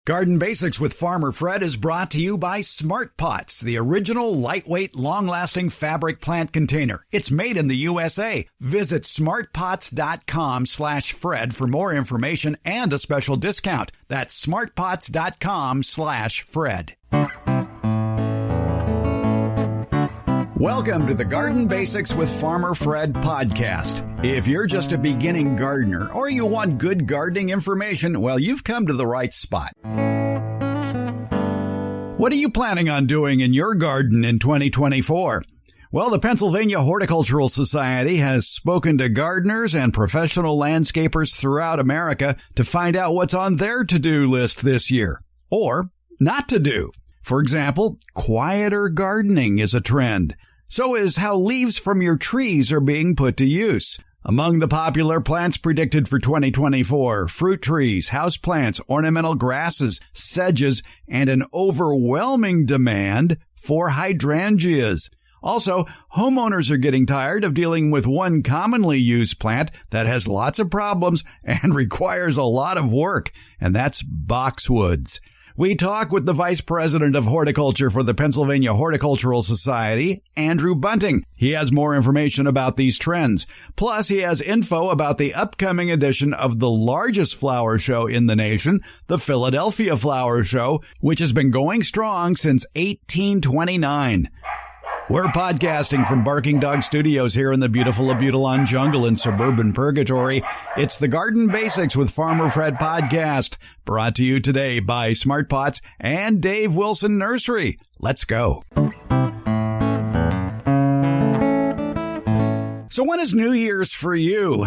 Garden Basics with Farmer Fred is brought to you by Smart Pots, the original lightweight, long-lasting fabric plant container. It's made in the USA. Visit smartpots.com/Fred for more information and a special discount. That's smartpots.com/Fred. Welcome to the Garden Basics with Farmer Fred podcast. If you're just a beginning gardener or you want good gardening information, well, you've come to the right spot. What are you planning on doing in your garden in 2024? Well, the Pennsylvania Horticultural Society has spoken to gardeners and professional landscapers throughout America to find out what's on their to-do list this year, or not to do. For example, quieter gardening is a trend. So is how leaves from your trees are being put to use. Among the popular plants predicted for 2024, fruit trees, houseplants, ornamental grasses, sedges, and an overwhelming demand for hydrangeas. Also, homeowners are getting tired of dealing with one commonly used plant that has lots of problems and requires a lot of work, and that's boxwoods. We talk with the Vice President of Horticulture for the Pennsylvania Horticultural Society, Andrew Bunting. He has more information about these trends. Plus, he has info about the upcoming edition of the largest flower show in the nation, the Philadelphia Flower Show, which has been going strong since 1829. We're podcasting from Barking Dog Studios here in the beautiful Abutilon jungle in suburban Purgatory. It's the Garden Basics with Farmer Fred podcast, brought to you today by Smart Pots and Dave Wilson Nursery. Let's go. So when is New Year's for you?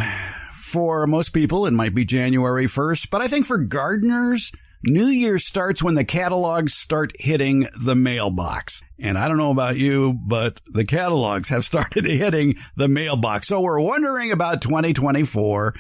For most people, it might be January 1st, but I think for gardeners, New Year starts when the catalogs start hitting the mailbox. And I don't know about you, but the catalogs have started hitting the mailbox. So we're wondering about 2024,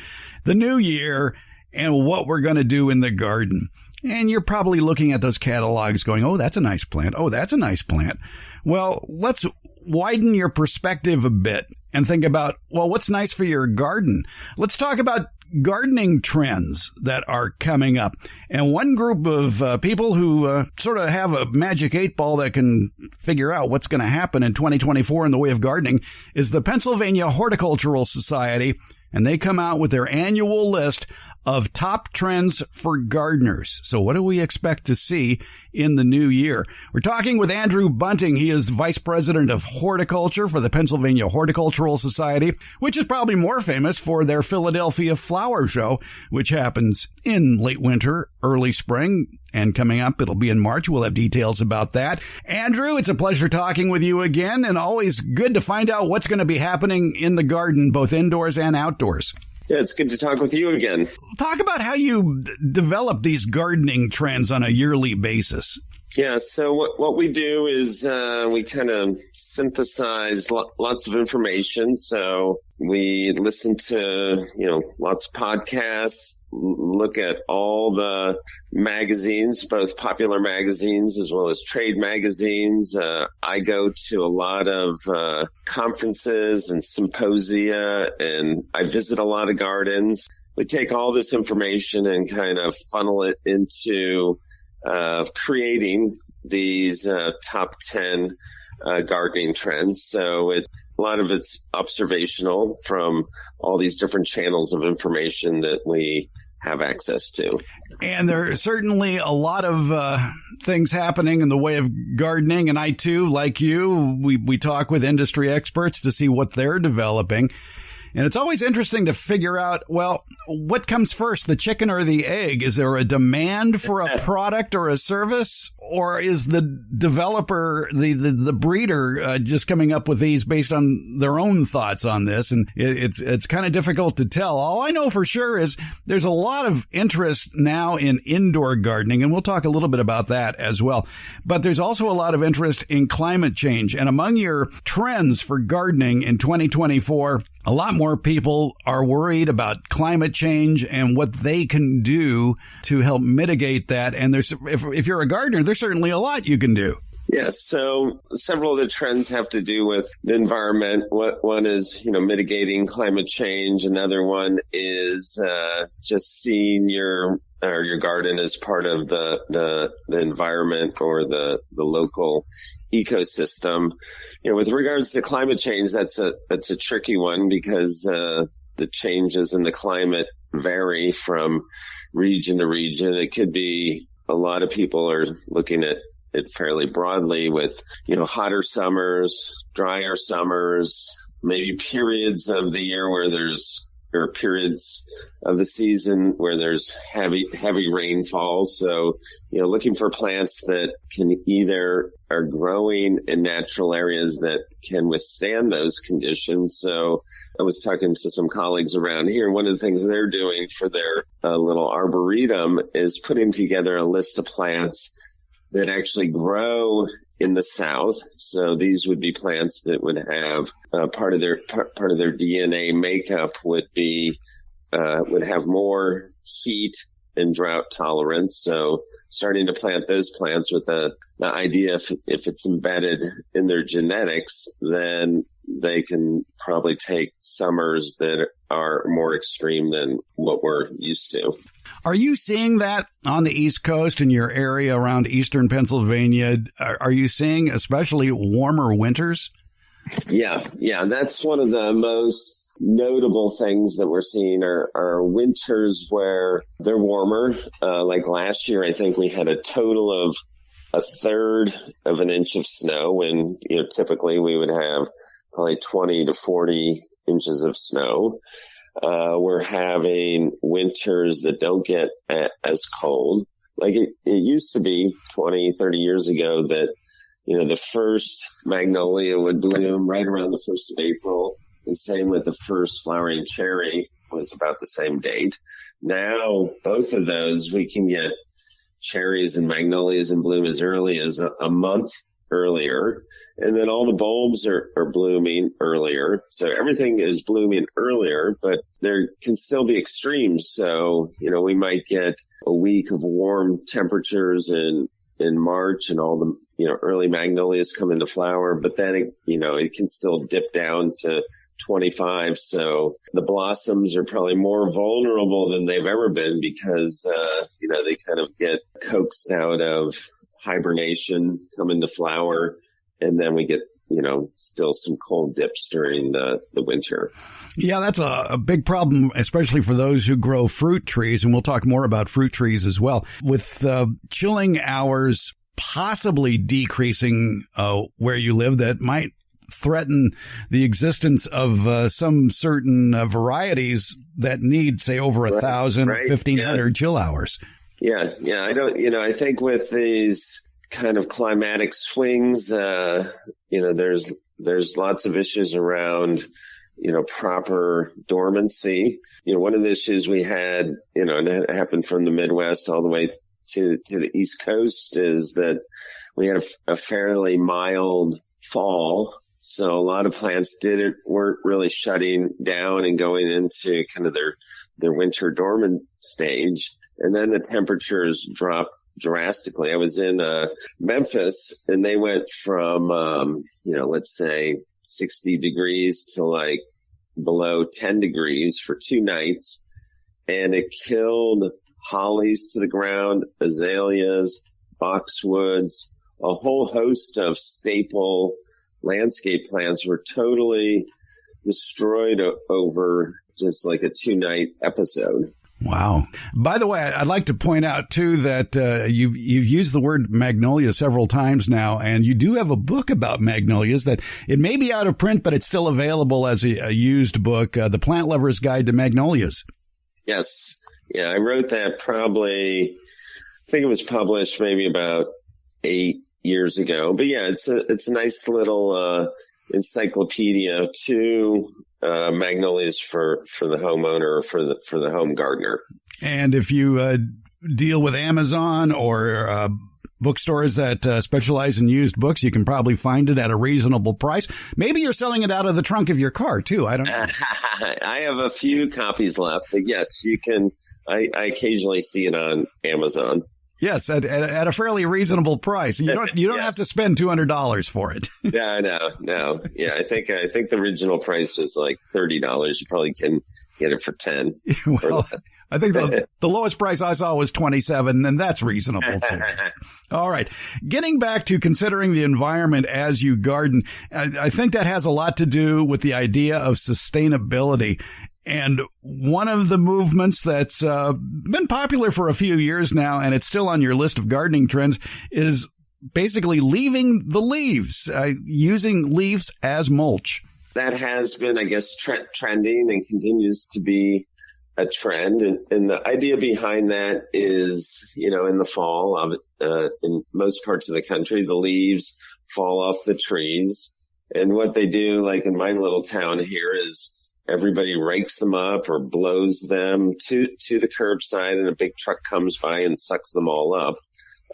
the new year, and what we're going to do in the garden. And you're probably looking at those catalogs going, oh, that's a nice plant. Oh, that's a nice plant. Well, let's widen your perspective a bit and think about, well, what's nice for your garden? Let's talk about gardening trends that are coming up. And one group of people who sort of have a magic 8-ball that can figure out what's going to happen in 2024 in the way of gardening is the Pennsylvania Horticultural Society. And they come out with their annual list of top trends for gardeners. So what do we expect to see in the new year? We're talking with Andrew Bunting. He is Vice President of Horticulture for the Pennsylvania Horticultural Society, which is probably more famous for their Philadelphia Flower Show, which happens in late winter, early spring, and coming up, it'll be in March. We'll have details about that. Andrew, it's a pleasure talking with you again, and always good to find out what's going to be happening in the garden, both indoors and outdoors. Yeah, it's good to talk with you again. Talk about how you develop these gardening trends on a yearly basis. Yeah, so what we do is we kind of synthesize lots of information. So we listen to, lots of podcasts, look at all the magazines, both popular magazines as well as trade magazines. I go to a lot of conferences and symposia, and I visit a lot of gardens. We take all this information and kind of funnel it into creating these top 10 gardening trends. So a lot of it's observational from all these different channels of information that we have access to. And there are certainly a lot of things happening in the way of gardening. And I, too, like you, we talk with industry experts to see what they're developing. And it's always interesting to figure out, well, what comes first, the chicken or the egg? Is there a demand for a product or a service? Or is the developer, the breeder, just coming up with these based on their own thoughts on this? And it's kind of difficult to tell. All I know for sure is there's a lot of interest now in indoor gardening, and we'll talk a little bit about that as well. But there's also a lot of interest in climate change. And among your trends for gardening in 2024, a lot more people are worried about climate change and what they can do to help mitigate that. And if you're a gardener, there's certainly a lot you can do. Yes. So several of the trends have to do with the environment. One is, mitigating climate change. Another one is just seeing your or your garden as part of the environment or the local ecosystem. With regards to climate change, that's a tricky one because the changes in the climate vary from region to region. It could be a lot of people are looking at it fairly broadly with, hotter summers, drier summers, maybe periods of the year where or periods of the season where there's heavy rainfall. So, looking for plants that can either are growing in natural areas that can withstand those conditions. So I was talking to some colleagues around here, and one of the things they're doing for their little arboretum is putting together a list of plants that actually grow in the South. So these would be plants that would have part of their DNA makeup would have more heat and drought tolerance. So starting to plant those plants with the idea if it's embedded in their genetics, then they can probably take summers that are more extreme than what we're used to. Are you seeing that on the East Coast in your area around eastern Pennsylvania? Are you seeing especially warmer winters? Yeah. That's one of the most notable things that we're seeing are winters where they're warmer. Like last year, I think we had a total of a third of an inch of snow when, typically we would have probably 20 to 40 inches of snow. We're having winters that don't get as cold. Like it used to be 20, 30 years ago that, the first magnolia would bloom right around the 1st of April. And same with the first flowering cherry was about the same date. Now, both of those, we can get cherries and magnolias in bloom as early as a month earlier. And then all the bulbs are blooming earlier. So everything is blooming earlier, but there can still be extremes. So, we might get a week of warm temperatures in March and all the, early magnolias come into flower, but then, it can still dip down to 25. So the blossoms are probably more vulnerable than they've ever been because, they kind of get coaxed out of hibernation, come into flower, and then we get, still some cold dips during the winter. Yeah, that's a big problem, especially for those who grow fruit trees. And we'll talk more about fruit trees as well. With chilling hours possibly decreasing where you live, that might threaten the existence of some certain varieties that need, say, over 1,000, 1,500 chill hours. Yeah. I think with these kind of climatic swings, there's lots of issues around, proper dormancy. One of the issues we had, and it happened from the Midwest all the way to the East Coast is that we had a fairly mild fall. So a lot of plants weren't really shutting down and going into kind of their winter dormant stage. And then the temperatures dropped drastically. I was in Memphis and they went from, let's say 60 degrees to like below 10 degrees for 2 nights. And it killed hollies to the ground, azaleas, boxwoods, a whole host of staple landscape plants were totally destroyed over just like a 2-night episode. Wow. By the way, I'd like to point out, too, that you've used the word magnolia several times now, and you do have a book about magnolias that it may be out of print, but it's still available as a used book, The Plant Lover's Guide to Magnolias. Yes. Yeah, I wrote that I think it was published maybe about 8 years ago. But yeah, it's a nice little encyclopedia to magnolias for the homeowner or for the home gardener. And if you deal with Amazon or bookstores that specialize in used books, you can probably find it at a reasonable price. Maybe you're selling it out of the trunk of your car, too. I don't know. I have a few copies left, but yes, you can. I occasionally see it on Amazon. Yes, at a fairly reasonable price. You don't yes. have to spend $200 for it. No. Yeah, I think the original price was like $30. You probably can get it for $10. Well, I think the lowest price I saw was $27, and that's reasonable too. All right. Getting back to considering the environment as you garden, I think that has a lot to do with the idea of sustainability. And one of the movements that's been popular for a few years now, and it's still on your list of gardening trends, is basically leaving the leaves, using leaves as mulch. That has been, I guess, trending and continues to be a trend. And the idea behind that is, in the fall, in most parts of the country, the leaves fall off the trees. And what they do, like in my little town here, is everybody rakes them up or blows them to the curbside, and a big truck comes by and sucks them all up.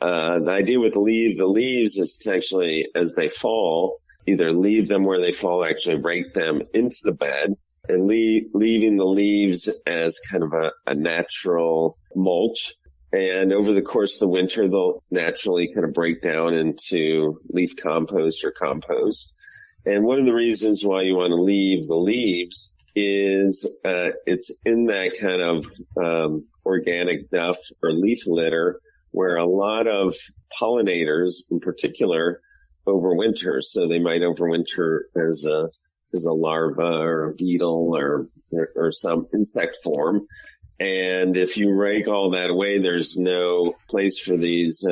The idea with the leaves is to actually, as they fall, either leave them where they fall, actually rake them into the bed, and leaving the leaves as kind of a natural mulch. And over the course of the winter, they'll naturally kind of break down into leaf compost or compost. And one of the reasons why you want to leave the leaves is it's in that kind of organic duff or leaf litter where a lot of pollinators in particular overwinter. So they might overwinter as a larva or a beetle or some insect form. And if you rake all that away, there's no place for these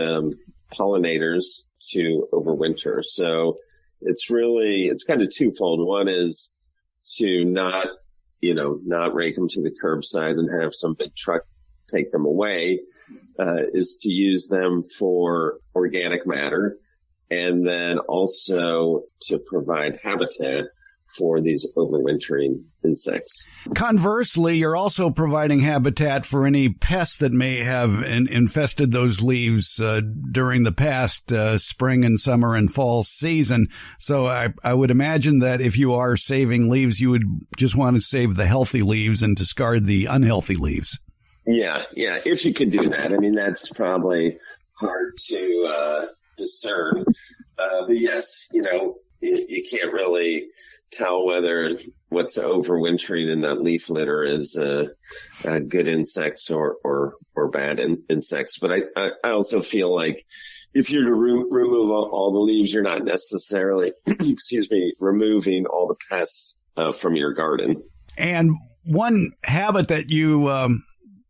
pollinators to overwinter. So it's kind of twofold. One is to not rake them to the curbside and have some big truck take them away, is to use them for organic matter, and then also to provide habitat for these overwintering insects. Conversely, you're also providing habitat for any pests that may have infested those leaves during the past spring and summer and fall season. So I would imagine that if you are saving leaves, you would just want to save the healthy leaves and discard the unhealthy leaves. Yeah. If you could do that. I mean, that's probably hard to discern. But yes, you can't really tell whether what's overwintering in that leaf litter is good insects or bad insects. But I also feel like if you're to remove all the leaves, you're not necessarily, removing all the pests from your garden. And one habit that you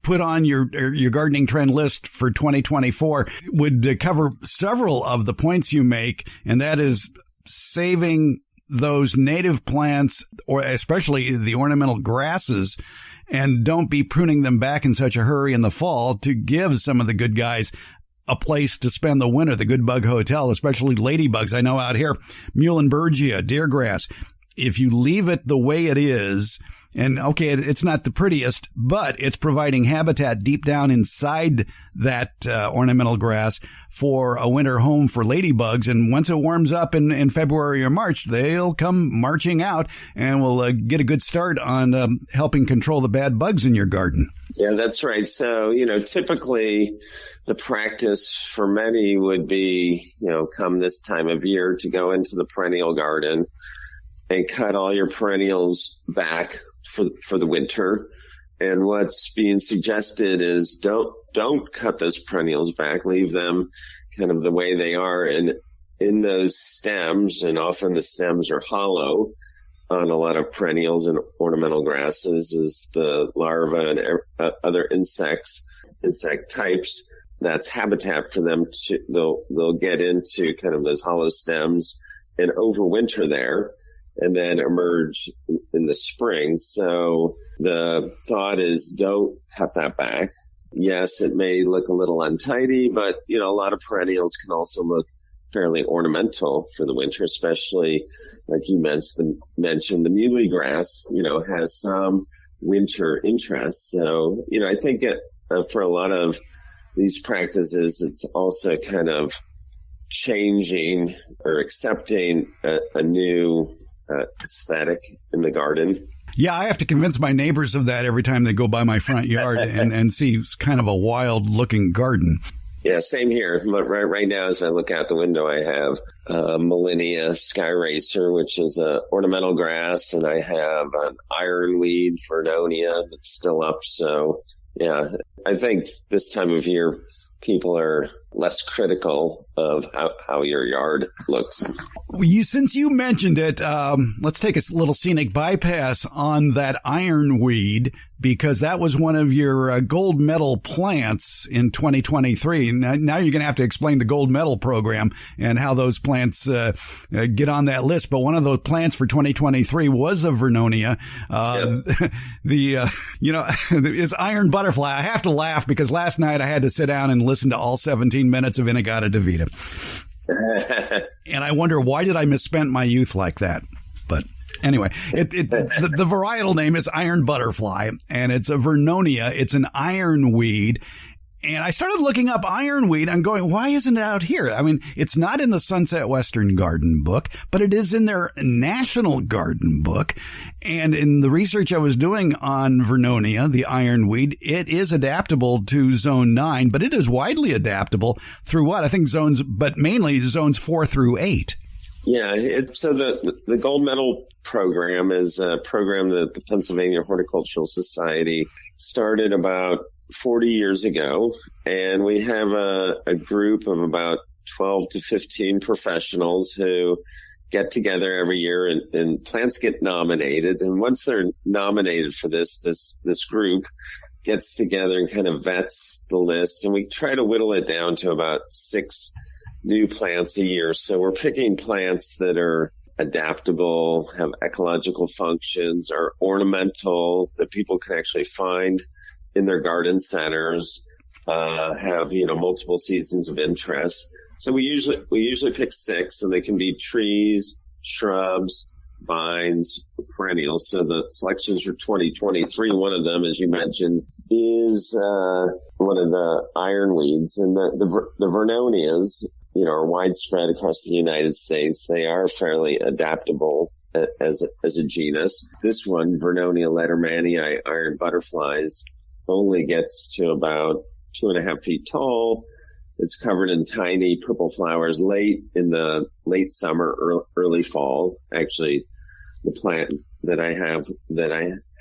put on your gardening trend list for 2024 would cover several of the points you make, and that is saving those native plants, or especially the ornamental grasses, and don't be pruning them back in such a hurry in the fall to give some of the good guys a place to spend the winter, the good bug hotel, especially ladybugs. I know out here, Muhlenbergia, deergrass. If you leave it the way it is, and okay, it's not the prettiest, but it's providing habitat deep down inside that ornamental grass for a winter home for ladybugs. And once it warms up in February or March, they'll come marching out, and we'll get a good start on helping control the bad bugs in your garden. Yeah, that's right. So, typically the practice for many would be, come this time of year to go into the perennial garden and cut all your perennials back for the winter. And what's being suggested is don't cut those perennials back. Leave them kind of the way they are. And in those stems, and often the stems are hollow on a lot of perennials and ornamental grasses, is the larvae and other insect types. That's habitat for them they'll get into kind of those hollow stems and overwinter there, and then emerge in the spring. So the thought is don't cut that back. Yes, it may look a little untidy, but, a lot of perennials can also look fairly ornamental for the winter, especially like you mentioned the muhly grass, has some winter interest. So, I think for a lot of these practices, it's also kind of changing or accepting a new aesthetic in the garden. Yeah, I have to convince my neighbors of that every time they go by my front yard and see kind of a wild looking garden. Yeah, same here. But right now, as I look out the window, I have Millennia Sky Racer, which is a ornamental grass, and I have an ironweed Vernonia that's still up. So, Yeah. I think this time of year, people are less critical of how your yard looks. Since you mentioned it, let's take a little scenic bypass on that ironweed, because that was one of your gold medal plants in 2023. Now you're going to have to explain the gold medal program and how those plants get on that list. But one of those plants for 2023 was a Vernonia. Is iron butterfly. I have to laugh because last night I had to sit down and listen to all 17 minutes of Inagata Davida. And I wonder, why did I misspent my youth like that? But anyway, the varietal name is iron butterfly, and it's a Vernonia. It's an ironweed. And I started looking up ironweed. I'm going, why isn't it out here? I mean, it's not in the Sunset Western Garden book, but it is in their National Garden book. And in the research I was doing on Vernonia, the ironweed, it is adaptable to zone 9, but it is widely adaptable through what? I think mainly zones 4 through 8. Yeah, so the gold medal program is a program that the Pennsylvania Horticultural Society started about 40 years ago, and we have a group of about 12 to 15 professionals who get together every year, and plants get nominated. And once they're nominated for this group gets together and kind of vets the list, and we try to whittle it down to about 6 new plants a year. So we're picking plants that are adaptable, have ecological functions, are ornamental, that people can actually find in their garden centers, have, multiple seasons of interest. So we usually pick 6, and they can be trees, shrubs, vines, perennials. So the selections for 2023, one of them, as you mentioned, is one of the ironweeds. And the Vernonias, are widespread across the United States. They are fairly adaptable as a genus. This one, Vernonia lettermanii, iron butterflies, only gets to about 2.5 feet tall. It's covered in tiny purple flowers late in the late summer, early fall. Actually, the plant that I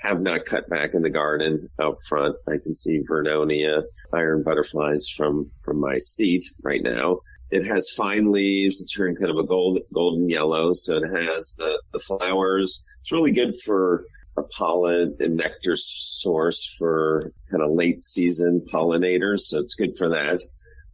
have not cut back in the garden out front, I can see Vernonia iron butterflies from my seat right now. It has fine leaves that turn kind of a golden yellow. So it has the flowers. It's really good for a pollen and nectar source for kind of late season pollinators. So it's good for that.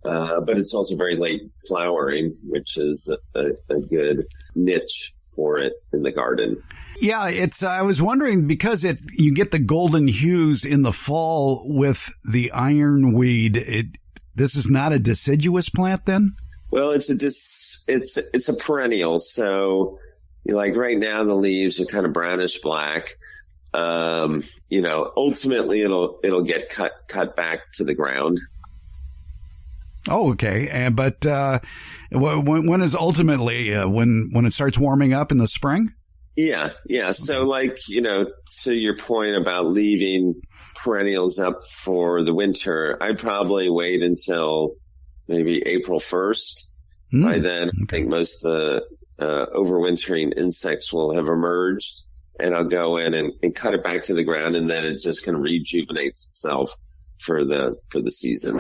But it's also very late flowering, which is a good niche for it in the garden. Yeah, I was wondering, because you get the golden hues in the fall with the ironweed. This is not a deciduous plant then? Well, it's a perennial. So like right now the leaves are kind of brownish black. Ultimately it'll get cut back to the ground. Oh, okay. But when is ultimately when it starts warming up in the spring? Yeah. So to your point about leaving perennials up for the winter, I'd probably wait until maybe April 1st. By then, I think most of the overwintering insects will have emerged, and I'll go in and cut it back to the ground, and then it just kind of rejuvenates itself for the season.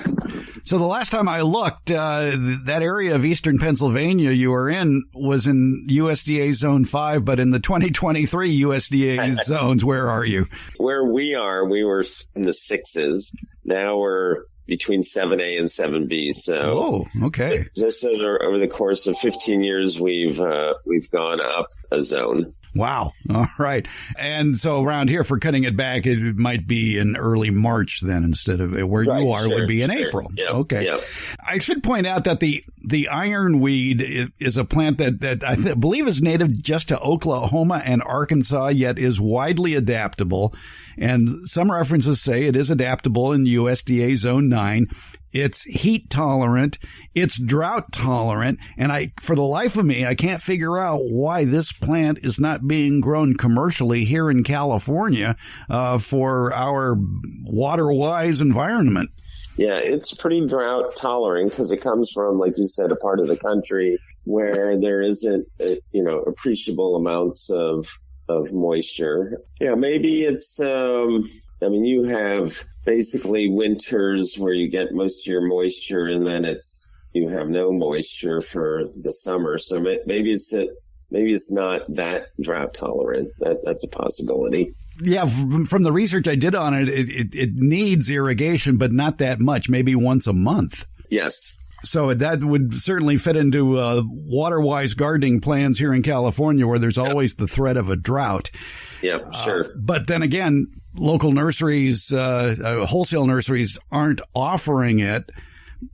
So the last time I looked, that area of eastern Pennsylvania you were in was in USDA Zone 5, but in the 2023 USDA zones, where are you? Where we were in the 6s. Now we're between 7A and 7B. So, okay. Just over the course of 15 years, we've gone up a zone. Wow. All right. And so around here, for cutting it back, it might be in early March then, instead of where you are would be in April. Yep, okay. Yep. I should point out that the ironweed is a plant that I believe is native just to Oklahoma and Arkansas, yet is widely adaptable. And some references say it is adaptable in USDA Zone 9. It's heat tolerant. It's drought tolerant. And for the life of me, I can't figure out why this plant is not being grown commercially here in California for our water-wise environment. Yeah, it's pretty drought tolerant because it comes from, like you said, a part of the country where there isn't, appreciable amounts of moisture. Yeah, maybe it's, you have basically winters where you get most of your moisture, and then you have no moisture for the summer. So maybe it's not that drought tolerant. That's a possibility. Yeah, from the research I did on it, it needs irrigation, but not that much, maybe once a month. Yes. So that would certainly fit into water-wise gardening plans here in California, where there's always the threat of a drought. Yeah, sure. But then again, local nurseries, wholesale nurseries aren't offering it,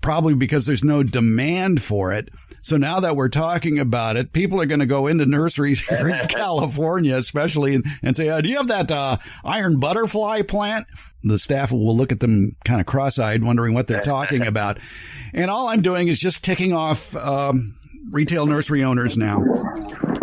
probably because there's no demand for it. So now that we're talking about it, people are going to go into nurseries here in California, especially, and say, do you have that iron butterfly plant? The staff will look at them kind of cross-eyed, wondering what they're talking about. And all I'm doing is just ticking off retail nursery owners now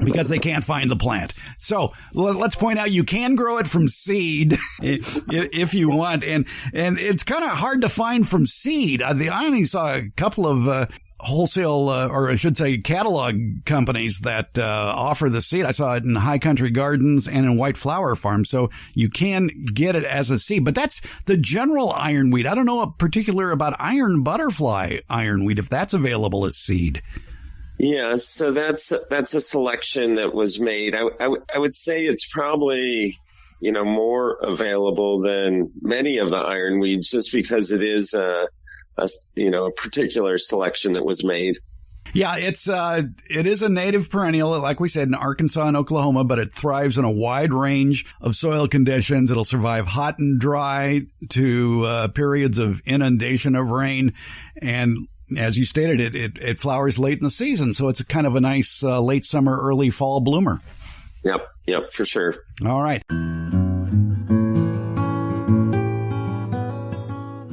because they can't find the plant. So let's point out you can grow it from seed if you want. And it's kind of hard to find from seed. I only saw a couple of wholesale, or I should say catalog companies that offer the seed. I saw it in High Country Gardens and in White Flower Farms. So you can get it as a seed. But that's the general ironweed. I don't know what particular about iron butterfly ironweed, if that's available as seed. Yeah, so that's a selection that was made. I would say it's probably, more available than many of the ironweeds, just because it is a particular selection that was made. Yeah, it is a native perennial, like we said, in Arkansas and Oklahoma, but it thrives in a wide range of soil conditions. It'll survive hot and dry to periods of inundation of rain. And as you stated, it flowers late in the season, so it's kind of a nice late summer, early fall bloomer. Yep, for sure. All right.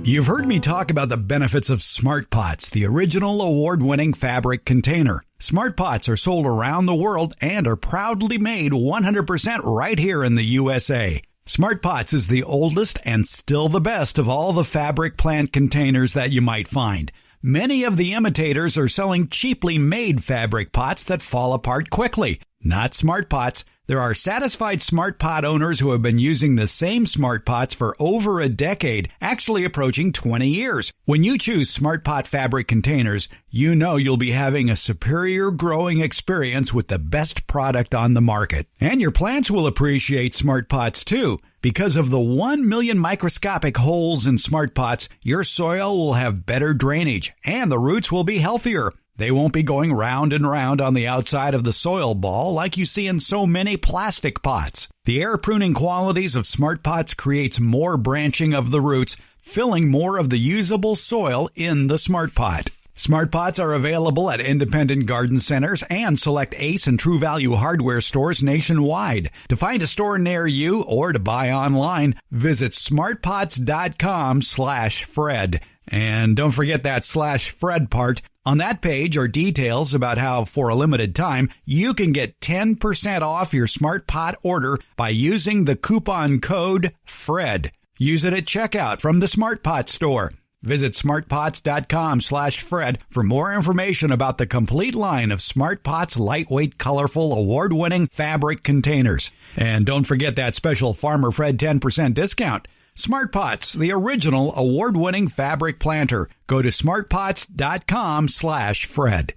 You've heard me talk about the benefits of Smart Pots, the original award-winning fabric container. Smart Pots are sold around the world and are proudly made 100% right here in the USA. Smart Pots is the oldest and still the best of all the fabric plant containers that you might find. Many of the imitators are selling cheaply made fabric pots that fall apart quickly. Not Smart Pots. There are satisfied Smart Pot owners who have been using the same Smart Pots for over a decade, actually approaching 20 years. When you choose Smart Pot fabric containers, you know you'll be having a superior growing experience with the best product on the market. And your plants will appreciate Smart Pots too. Because of the 1 million microscopic holes in Smart Pots, your soil will have better drainage and the roots will be healthier. They won't be going round and round on the outside of the soil ball like you see in so many plastic pots. The air pruning qualities of Smart Pots creates more branching of the roots, filling more of the usable soil in the Smart Pot. Smart Pots are available at independent garden centers and select Ace and True Value hardware stores nationwide. To find a store near you or to buy online, visit smartpots.com/Fred. And don't forget that /Fred part. On that page are details about how, for a limited time, you can get 10% off your Smart Pot order by using the coupon code FRED. Use it at checkout from the Smart Pot store. Visit smartpots.com/Fred for more information about the complete line of Smart Pots lightweight, colorful, award-winning fabric containers. And don't forget that special Farmer Fred 10% discount. Smart Pots, the original award-winning fabric planter. Go to smartpots.com/Fred.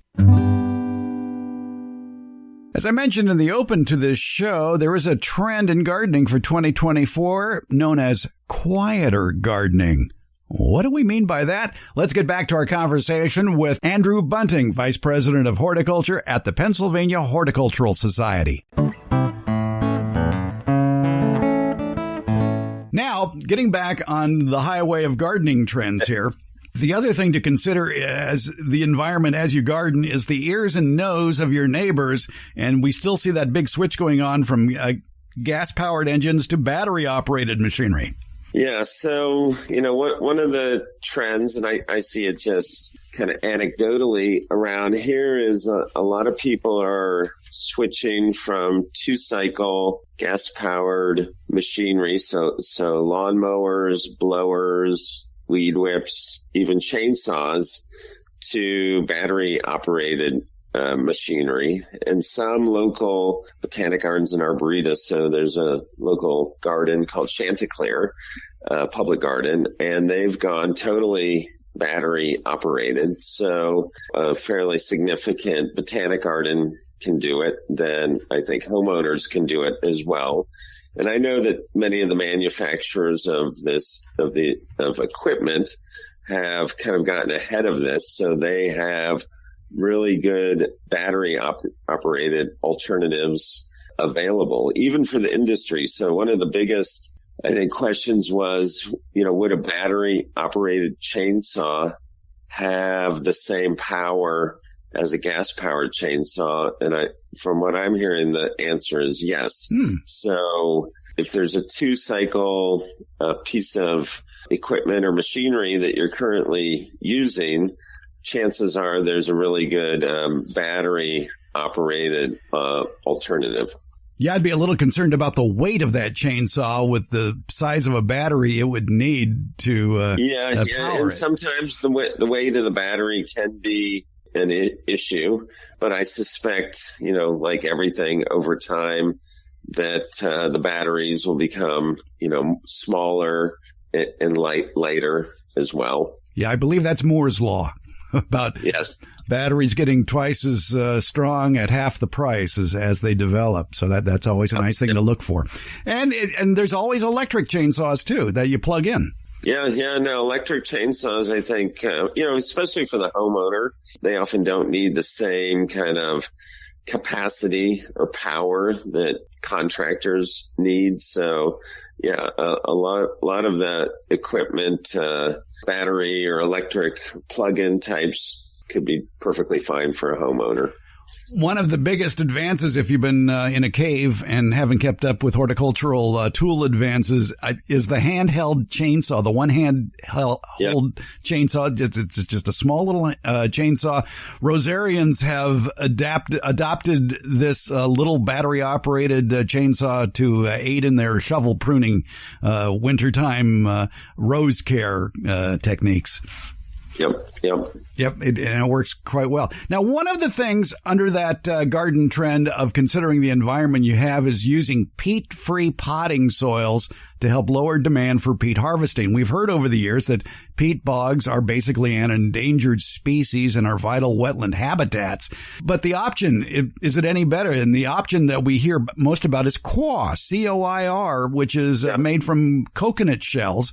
As I mentioned in the open to this show, there is a trend in gardening for 2024 known as quieter gardening. What do we mean by that? Let's get back to our conversation with Andrew Bunting, Vice President of Horticulture at the Pennsylvania Horticultural Society. Now, getting back on the highway of gardening trends here, the other thing to consider as the environment as you garden is the ears and nose of your neighbors. And we still see that big switch going on from gas-powered engines to battery-operated machinery. Yeah, so, one of the trends, and I see it just kind of anecdotally around here, is a lot of people are switching from two-cycle gas-powered machinery, so lawnmowers, blowers, weed whips, even chainsaws, to battery-operated machinery, and some local botanic gardens and arboretals. So there's a local garden called Chanticleer, public garden, and they've gone totally battery operated. So a fairly significant botanic garden can do it. Then I think homeowners can do it as well. And I know that many of the manufacturers of equipment have kind of gotten ahead of this. So they have really good battery operated alternatives available, even for the industry. So one of the biggest, I think, questions was, would a battery operated chainsaw have the same power as a gas powered chainsaw? And from what I'm hearing, the answer is yes. So if there's a 2-cycle piece of equipment or machinery that you're currently using, chances are there's a really good battery operated alternative. Yeah, I'd be a little concerned about the weight of that chainsaw with the size of a battery it would need to power and it. Sometimes the weight of the battery can be an issue, but I suspect, like everything over time, that the batteries will become, smaller and lighter as well. Yeah, I believe that's Moore's law about batteries getting twice as strong at half the price as they develop. So that's always a nice thing to look for. And there's always electric chainsaws too that you plug in. Yeah, no, electric chainsaws, I think, especially for the homeowner, they often don't need the same kind of capacity or power that contractors need. So, yeah, a lot of that equipment, battery or electric plug-in types could be perfectly fine for a homeowner. One of the biggest advances, if you've been in a cave and haven't kept up with horticultural tool advances, is the handheld chainsaw, the one handheld chainsaw. It's just a small little chainsaw. Rosarians have adopted this little battery-operated chainsaw to aid in their shovel pruning wintertime rose care techniques. Yep. It works quite well. Now, one of the things under that garden trend of considering the environment you have is using peat-free potting soils to help lower demand for peat harvesting. We've heard over the years that peat bogs are basically an endangered species in our vital wetland habitats. But the option, is it any better? And the option that we hear most about is coir, C-O-I-R, which is made from coconut shells.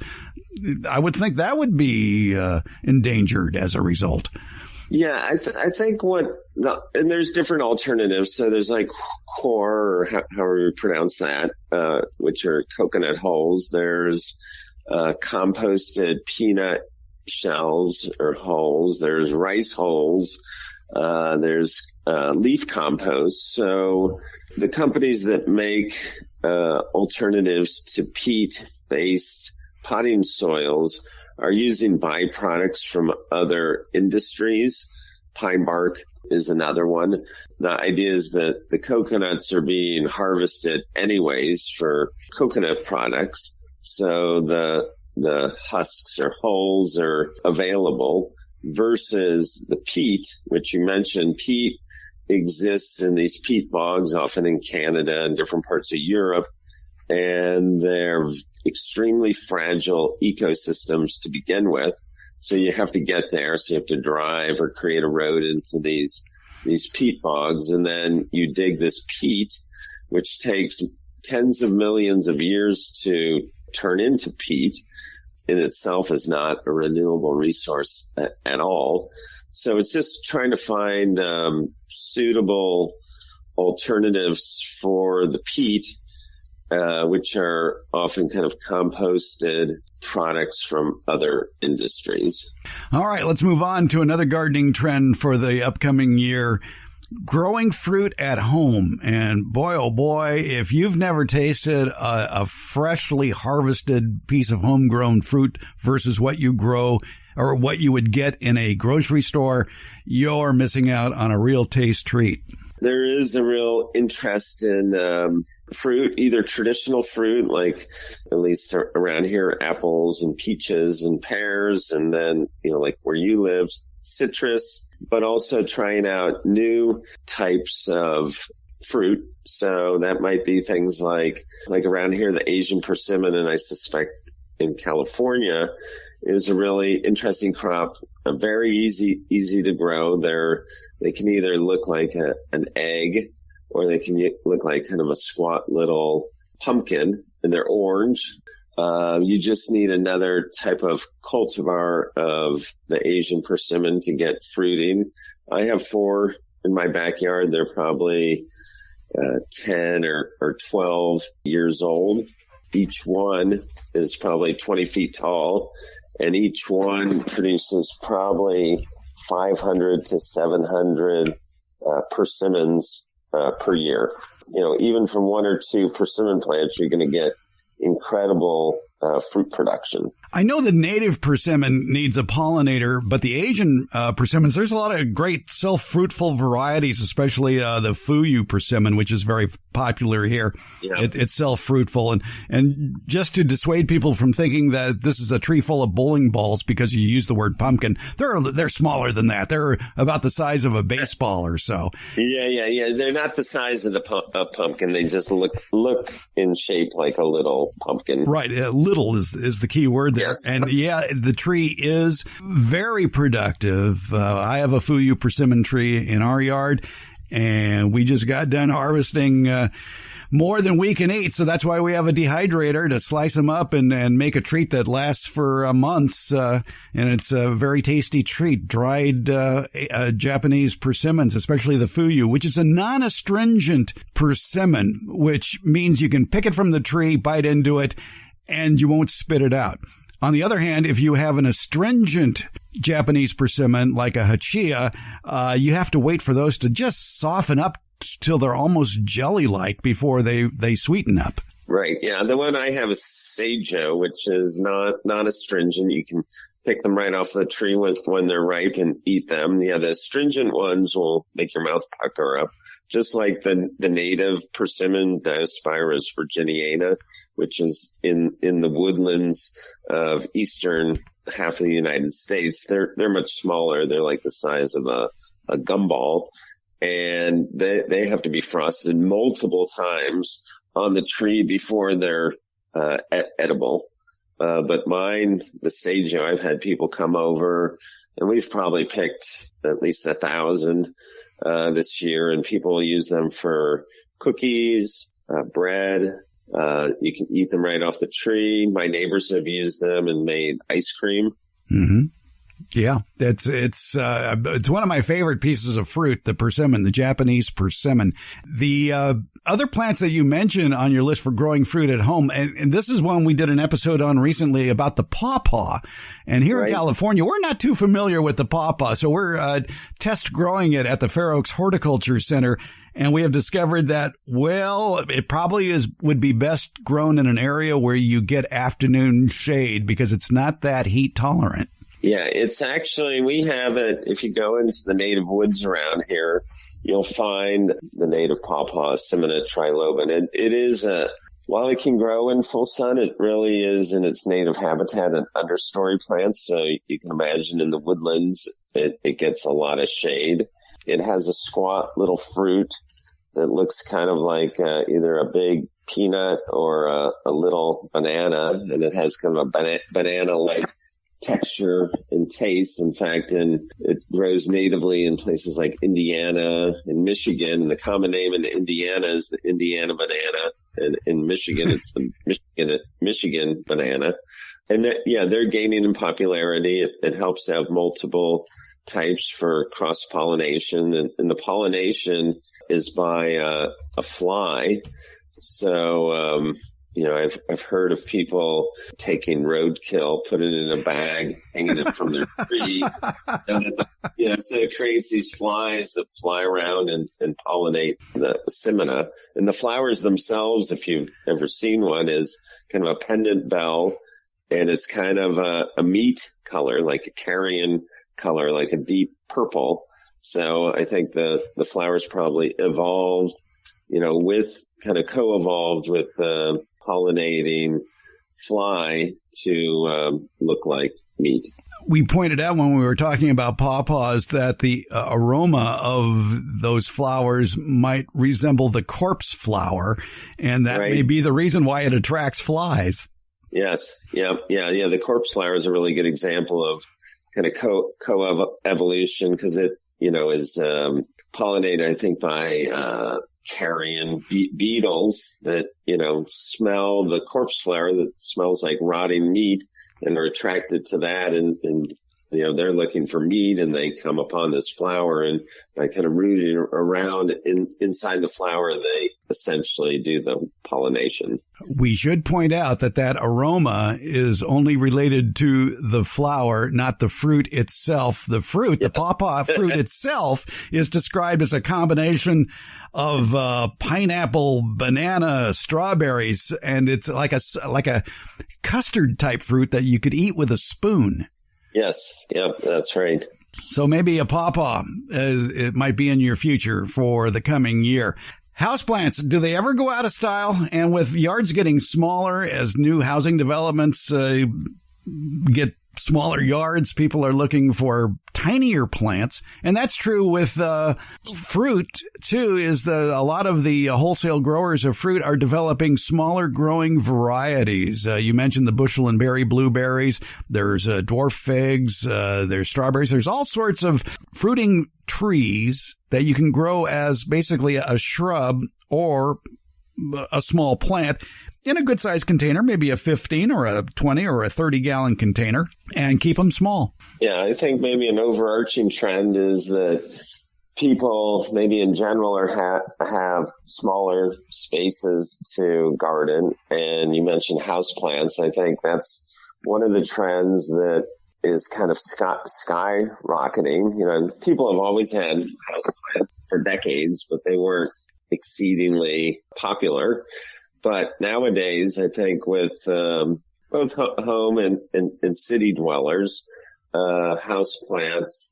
I would think that would be endangered as a result. Yeah, I think and there's different alternatives. So there's like coir, or however you pronounce that, which are coconut hulls. There's composted peanut shells or hulls. There's rice hulls. There's leaf compost. So the companies that make alternatives to peat-based potting soils are using byproducts from other industries. Pine bark is another one. The idea is that the coconuts are being harvested anyways for coconut products. So the husks or hulls are available versus the peat, which you mentioned. Peat exists in these peat bogs, often in Canada and different parts of Europe. And they're extremely fragile ecosystems to begin with. So you have to get there. So you have to drive or create a road into these peat bogs. And then you dig this peat, which takes tens of millions of years to turn into peat. In itself is not a renewable resource at all. So it's just trying to find suitable alternatives for the peat, which are often kind of composted products from other industries. All right, let's move on to another gardening trend for the upcoming year. Growing fruit at home. And boy, oh boy, if you've never tasted a freshly harvested piece of homegrown fruit versus what you grow or what you would get in a grocery store, you're missing out on a real taste treat. There is a real interest in fruit, either traditional fruit, like at least around here, apples and peaches and pears, and then, like where you live, citrus, but also trying out new types of fruit. So that might be things like around here, the Asian persimmon, and I suspect in California is a really interesting crop. Very easy to grow. They can either look like an egg, or they can look like kind of a squat little pumpkin, and they're orange. You just need another type of cultivar of the Asian persimmon to get fruiting. I have 4 in my backyard. They're probably 10 or 12 years old. Each one is probably 20 feet tall, and each one produces probably 500 to 700 persimmons per year. Even from 1 or 2 persimmon plants, you're going to get incredible fruit production. I know the native persimmon needs a pollinator, but the Asian persimmons, there's a lot of great self-fruitful varieties, especially the Fuyu persimmon, which is very popular here. Yeah. It's self-fruitful. And just to dissuade people from thinking that this is a tree full of bowling balls because you use the word pumpkin, they're smaller than that. They're about the size of a baseball or so. Yeah. They're not the size of the pumpkin. They just look in shape like a little pumpkin. Right. Little is the key word there. Yes. And the tree is very productive. I have a Fuyu persimmon tree in our yard, and we just got done harvesting more than we can eat. So that's why we have a dehydrator to slice them up and make a treat that lasts for months. And it's a very tasty treat. Dried Japanese persimmons, especially the Fuyu, which is a non-astringent persimmon, which means you can pick it from the tree, bite into it, and you won't spit it out. On the other hand, if you have an astringent Japanese persimmon like a hachia, you have to wait for those to just soften up till they're almost jelly-like before they sweeten up. Right. Yeah. The one I have is Seijo, which is not astringent. You can pick them right off the tree when they're ripe and eat them. Yeah. The astringent ones will make your mouth pucker up, just like the native persimmon, Diospyros virginiana, which is in the woodlands of eastern half of the United States. They're much smaller. They're like the size of a gumball, and they have to be frosted multiple times on the tree before they're edible. But mine, the Seijo, I've had people come over, and we've probably picked at least 1,000 this year, and people use them for cookies, bread. You can eat them right off the tree. My neighbors have used them and made ice cream. Mm-hmm. Yeah, it's one of my favorite pieces of fruit, the persimmon, the Japanese persimmon. The other plants that you mentioned on your list for growing fruit at home, and this is one we did an episode on recently about the pawpaw. And here in California, we're not too familiar with the pawpaw, so we're test growing it at the Fair Oaks Horticulture Center. And we have discovered that, well, it probably would be best grown in an area where you get afternoon shade because it's not that heat tolerant. Yeah, it's actually, we have it, if you go into the native woods around here, you'll find the native pawpaw, Simina trilobin. It is while it can grow in full sun, it really is in its native habitat an understory plant. So you can imagine in the woodlands, it gets a lot of shade. It has a squat little fruit that looks kind of like either a big peanut or a little banana, and it has kind of a banana-like texture and taste. In fact, it grows natively in places like Indiana and Michigan. And the common name in Indiana is the Indiana banana. And in Michigan, it's the Michigan banana. And they're gaining in popularity. It helps to have multiple types for cross-pollination. And the pollination is by a fly. So, I've heard of people taking roadkill, putting it in a bag, hanging it from their tree. So it creates these flies that fly around and pollinate the Simina. And the flowers themselves, if you've ever seen one, is kind of a pendant bell, and it's kind of a meat color, like a carrion color, like a deep purple. So I think the flowers probably evolved, with kind of co-evolved with pollinating fly to look like meat. We pointed out when we were talking about pawpaws that the aroma of those flowers might resemble the corpse flower, and that may be the reason why it attracts flies. Yes. Yeah. The corpse flower is a really good example of kind of co-evolution because it, is pollinated, I think, by carrion beetles that, smell the corpse flower that smells like rotting meat, and they're attracted to that. And they're looking for meat, and they come upon this flower, and by kind of rooting around inside the flower, they essentially do the pollination. We should point out that aroma is only related to the flower, not the fruit itself. The fruit, the pawpaw fruit itself, is described as a combination of pineapple, banana, strawberries, and it's like a custard type fruit that you could eat with a spoon. Yes. Yep. That's right. So maybe a pawpaw, it might be in your future for the coming year. Houseplants, do they ever go out of style? And with yards getting smaller as new housing developments get smaller yards, people are looking for tinier plants. And that's true with fruit, too, is a lot of the wholesale growers of fruit are developing smaller growing varieties. You mentioned the bushel and berry blueberries. There's dwarf figs. There's strawberries. There's all sorts of fruiting trees that you can grow as basically a shrub or a small plant in a good-sized container, maybe a 15 or a 20 or a 30-gallon container, and keep them small. Yeah, I think maybe an overarching trend is that people maybe in general have smaller spaces to garden. And you mentioned houseplants. I think that's one of the trends that is kind of skyrocketing. People have always had houseplants for decades, but they weren't exceedingly popular. But nowadays, I think with both home and city dwellers, houseplants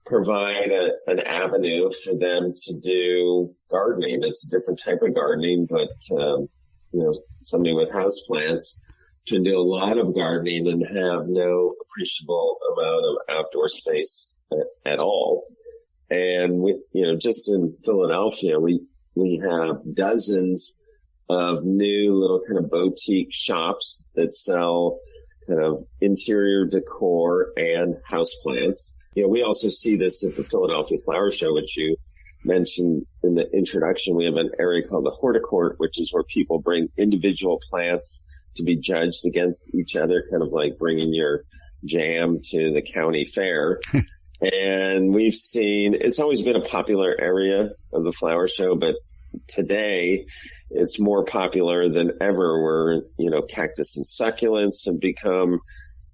provide an avenue for them to do gardening. It's a different type of gardening, but somebody with houseplants can do a lot of gardening and have no appreciable amount of outdoor space at all. And just in Philadelphia, we have dozens of new little kind of boutique shops that sell kind of interior decor and houseplants. We also see this at the Philadelphia Flower Show, which you mentioned in the introduction. We have an area called the Horticulture, which is where people bring individual plants to be judged against each other, kind of like bringing your jam to the county fair. And we've seen, it's always been a popular area of the flower show, but today it's more popular than ever, where, cactus and succulents have become,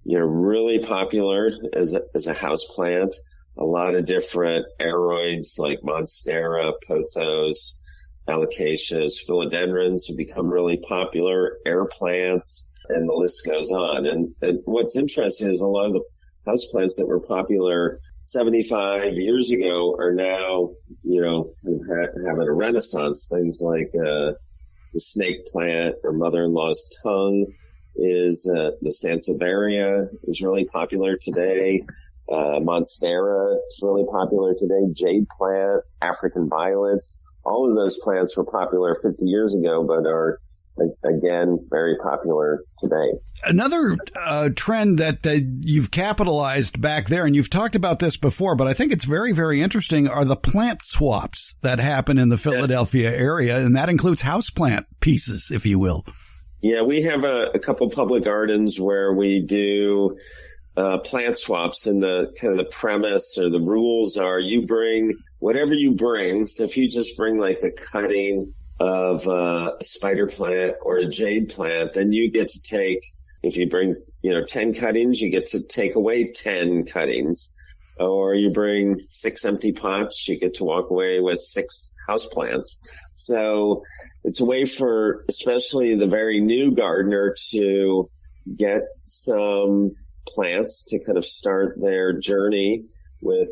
really popular as a house plant. A lot of different aroids like monstera, pothos, alocasias, philodendrons have become really popular, air plants, and the list goes on. And what's interesting is a lot of the houseplants that were popular 75 years ago are now, kind of having a renaissance. Things like the snake plant or mother-in-law's tongue is the Sansevieria is really popular today. Monstera is really popular today. Jade plant, African violets. All of those plants were popular 50 years ago, but are, again, very popular today. Another trend that you've capitalized back there, and you've talked about this before, but I think it's very, very interesting, are the plant swaps that happen in the Philadelphia area, and that includes houseplant pieces, if you will. Yeah, we have a couple public gardens where we do plant swaps, and the kind of the premise or the rules are you bring whatever you bring. So if you just bring like a cutting of a spider plant or a jade plant, then you get to take, if you bring, 10 cuttings, you get to take away 10 cuttings. Or you bring 6 empty pots, you get to walk away with 6 houseplants. So it's a way for especially the very new gardener to get some plants to kind of start their journey with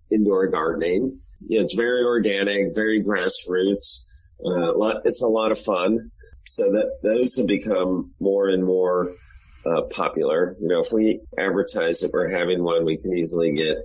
indoor gardening. It's very organic, very grassroots. It's a lot of fun. So that those have become more and more popular. If we advertise that we're having one, we can easily get,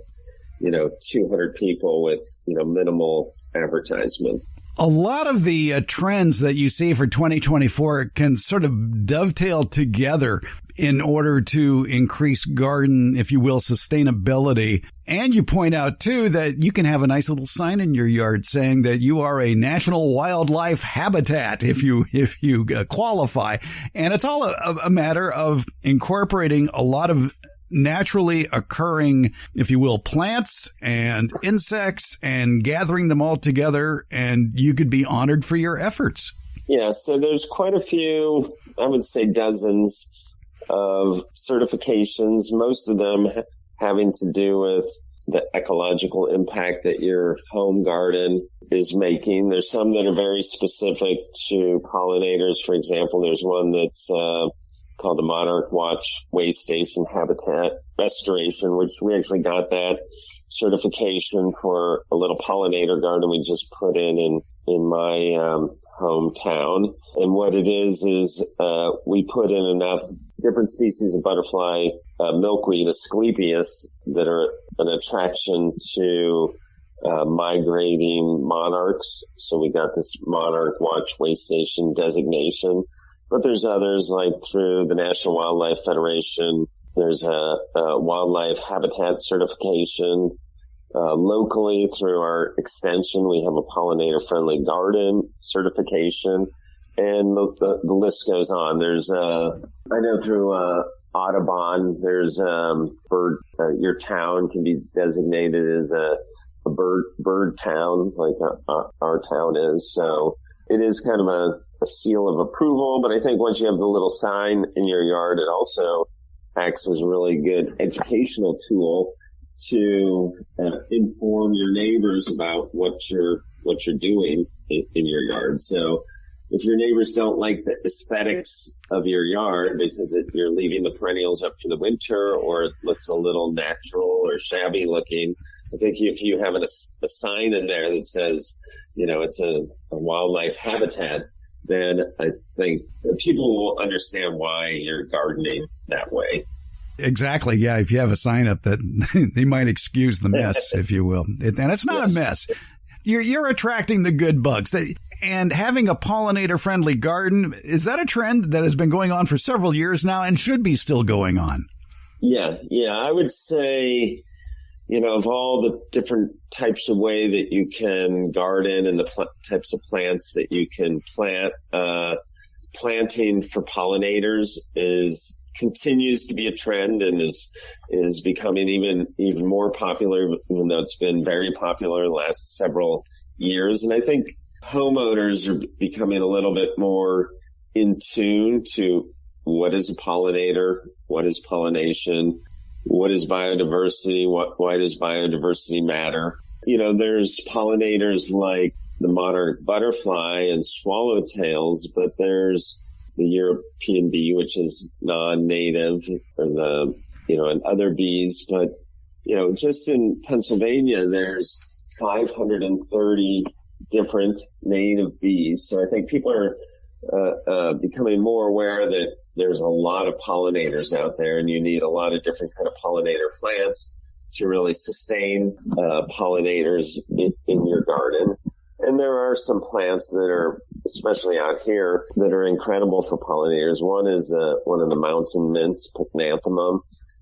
200 people with, minimal advertisement. A lot of the trends that you see for 2024 can sort of dovetail together in order to increase garden, if you will, sustainability. And you point out, too, that you can have a nice little sign in your yard saying that you are a national wildlife habitat if you qualify. And it's all a matter of incorporating a lot of naturally occurring, if you will, plants and insects and gathering them all together, and you could be honored for your efforts. Yeah, so there's quite a few, I would say dozens of certifications, most of them having to do with the ecological impact that your home garden is making. There's some that are very specific to pollinators. For example, there's one that's called the Monarch Watch Way Station Habitat Restoration, which we actually got that certification for a little pollinator garden we just put in my hometown. And what it is we put in enough different species of butterfly milkweed, Asclepias, that are an attraction to migrating monarchs. So we got this Monarch Watch Way Station designation. But there's others, like through the National Wildlife Federation. There's a wildlife habitat certification. Locally, through our extension, we have a pollinator-friendly garden certification. And the list goes on. There's, I know through Audubon, there's bird. Your town can be designated as a bird town, like our town is. So it is kind of a seal of approval, but I think once you have the little sign in your yard, it also acts as a really good educational tool to inform your neighbors about what you're doing in your yard. So if your neighbors don't like the aesthetics of your yard because you're leaving the perennials up for the winter, or it looks a little natural or shabby looking, I think if you have a sign in there that says, it's a wildlife habitat, then I think people will understand why you're gardening that way. Exactly. Yeah. If you have a sign up that they might excuse the mess, if you will. And it's not a mess. You're attracting the good bugs. And having a pollinator-friendly garden, is that a trend that has been going on for several years now and should be still going on? Yeah. I would say, of all the different types of way that you can garden and the types of plants that you can plant, planting for pollinators continues to be a trend and is becoming even more popular, even though it's been very popular the last several years. And I think homeowners are becoming a little bit more in tune to what is a pollinator, what is pollination, what is biodiversity, why does biodiversity matter? There's pollinators like the monarch butterfly and swallowtails, but there's the European bee, which is non-native, or and other bees. But, just in Pennsylvania, there's 530 different native bees. So I think people are becoming more aware that there's a lot of pollinators out there, and you need a lot of different kind of pollinator plants to really sustain pollinators in your garden. And there are some plants that are, especially out here, that are incredible for pollinators. One is one of the mountain mints, Pycnanthemum,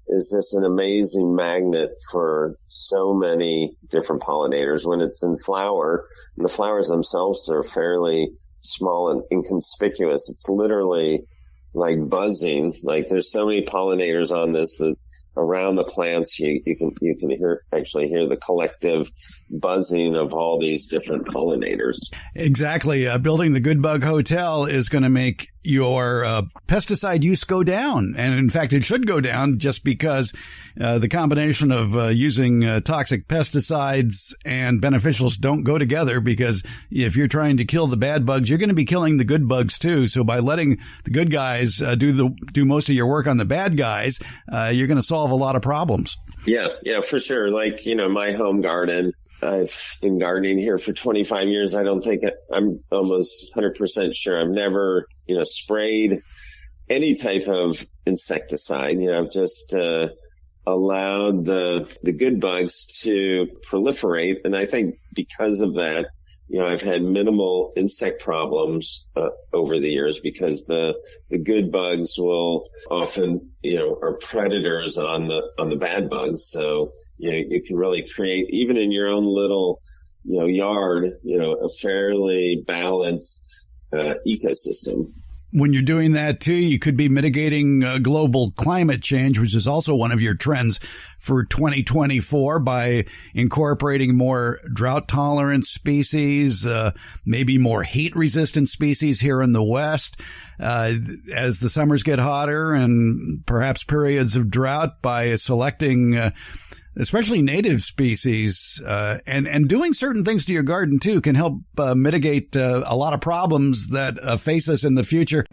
is just an amazing magnet for so many different pollinators. When it's in flower, and the flowers themselves are fairly small and inconspicuous. It's literally like buzzing. Like there's so many pollinators on this that around the plants, you can hear the collective buzzing of all these different pollinators. Exactly. Building the Good Bug Hotel is going to make your pesticide use go down. And in fact, it should go down just because the combination of using toxic pesticides and beneficials don't go together, because if you're trying to kill the bad bugs, you're going to be killing the good bugs too. So by letting the good guys do most of your work on the bad guys, you're going to solve a lot of problems. Yeah, for sure. Like, my home garden, I've been gardening here for 25 years. I don't think I'm almost 100% sure I've never, sprayed any type of insecticide. I've just allowed the good bugs to proliferate. And I think because of that, I've had minimal insect problems over the years, because the good bugs will often, are predators on the bad bugs. So, you can really create, even in your own little, yard, a fairly balanced ecosystem. When you're doing that, too, you could be mitigating global climate change, which is also one of your trends for 2024, by incorporating more drought-tolerant species, maybe more heat-resistant species here in the West. As the summers get hotter and perhaps periods of drought, by selecting especially native species, and doing certain things to your garden, too, can help mitigate a lot of problems that face us in the future.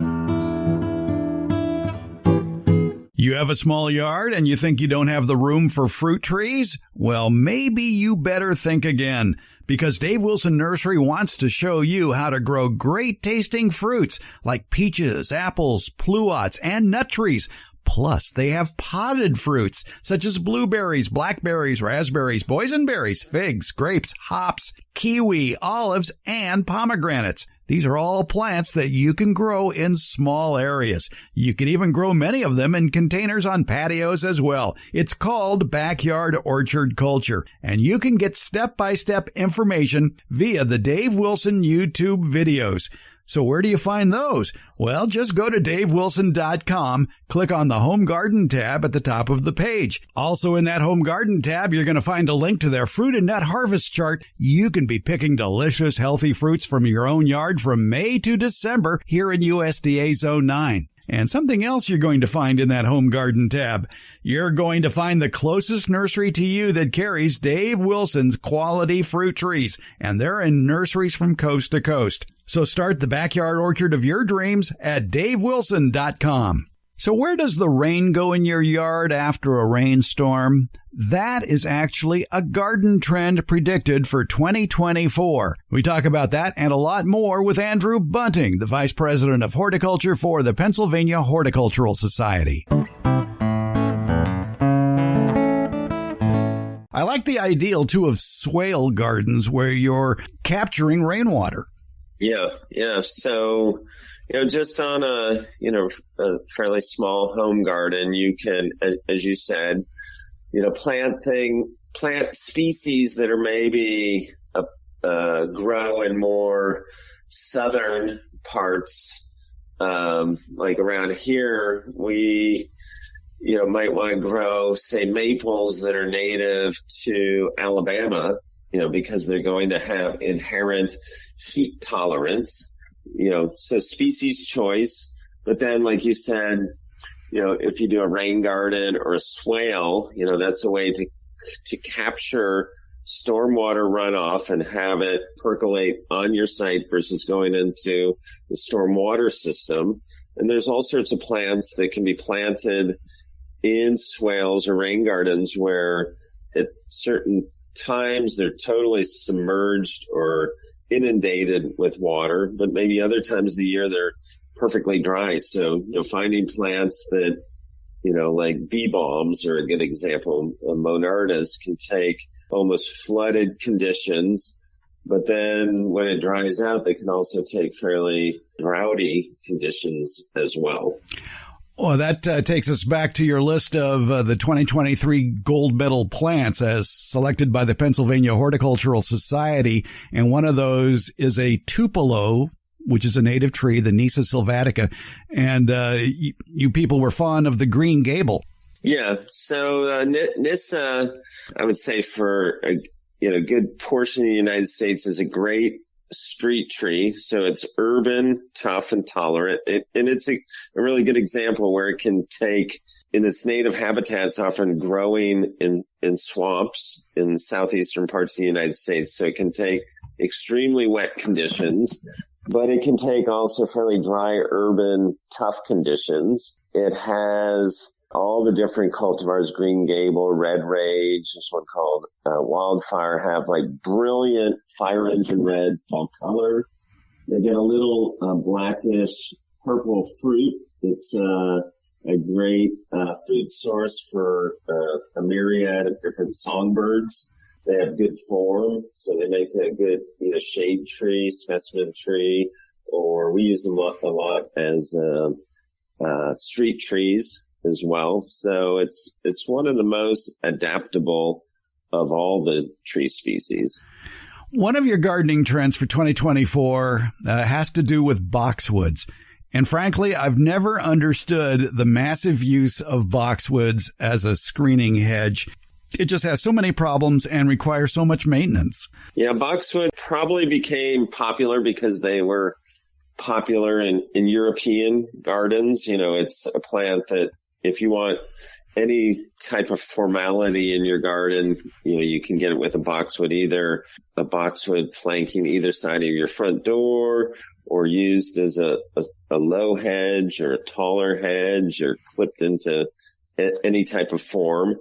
You have a small yard and you think you don't have the room for fruit trees? Well, maybe you better think again, because Dave Wilson Nursery wants to show you how to grow great-tasting fruits like peaches, apples, pluots, and nut trees. Plus, they have potted fruits such as blueberries, blackberries, raspberries, boysenberries, figs, grapes, hops, kiwi, olives, and pomegranates. These are all plants that you can grow in small areas. You can even grow many of them in containers on patios as well. It's called backyard orchard culture, and you can get step-by-step information via the Dave Wilson YouTube videos. So where do you find those? Well, just go to davewilson.com, click on the Home Garden tab at the top of the page. Also in that Home Garden tab, you're going to find a link to their fruit and nut harvest chart. You can be picking delicious, healthy fruits from your own yard from May to December here in USDA Zone 9. And something else you're going to find in that Home Garden tab. You're going to find the closest nursery to you that carries Dave Wilson's quality fruit trees, and they're in nurseries from coast to coast. So start the backyard orchard of your dreams at davewilson.com. So where does the rain go in your yard after a rainstorm? That is actually a garden trend predicted for 2024. We talk about that and a lot more with Andrew Bunting, the Vice President of Horticulture for the Pennsylvania Horticultural Society. I like the ideal, too, of swale gardens where you're capturing rainwater. Yeah. So, just on a fairly small home garden, you can, as you said, plant species that are maybe grow in more southern parts. Like around here, we, might want to grow, say, maples that are native to Alabama, because they're going to have inherent heat tolerance. So species choice. But then, like you said, if you do a rain garden or a swale, that's a way to capture stormwater runoff and have it percolate on your site versus going into the stormwater system. And there's all sorts of plants that can be planted in swales or rain gardens where at certain times they're totally submerged or inundated with water, but maybe other times of the year they're perfectly dry. So, finding plants that, like bee balms are a good example. Monardas can take almost flooded conditions, but then when it dries out, they can also take fairly droughty conditions as well. Well, that takes us back to your list of the 2023 gold medal plants as selected by the Pennsylvania Horticultural Society. And one of those is a tupelo, which is a native tree, the Nyssa sylvatica. And you people were fond of the green gable. Yeah. So Nyssa, I would say for a good portion of the United States, is a great street tree. So it's urban, tough, and tolerant. And it's a really good example where it can take, in its native habitats, often growing in swamps in southeastern parts of the United States. So it can take extremely wet conditions, but it can take also fairly dry, urban, tough conditions. It has all the different cultivars, Green Gable, Red Rage, this one called Wildfire, have like brilliant fire engine red fall color. They get a little blackish purple fruit It's a great food source for a myriad of different songbirds. They have good form, so they make a good either shade tree, specimen tree, or we use them a lot as street trees as well. So it's one of the most adaptable of all the tree species. One of your gardening trends for 2024 has to do with boxwoods. And frankly, I've never understood the massive use of boxwoods as a screening hedge. It just has so many problems and requires so much maintenance. Yeah, boxwood probably became popular because they were popular in European gardens. You know, it's a plant that if you want any type of formality in your garden, you know, you can get it with a boxwood, either a boxwood flanking either side of your front door, or used as a low hedge or a taller hedge, or clipped into any type of form.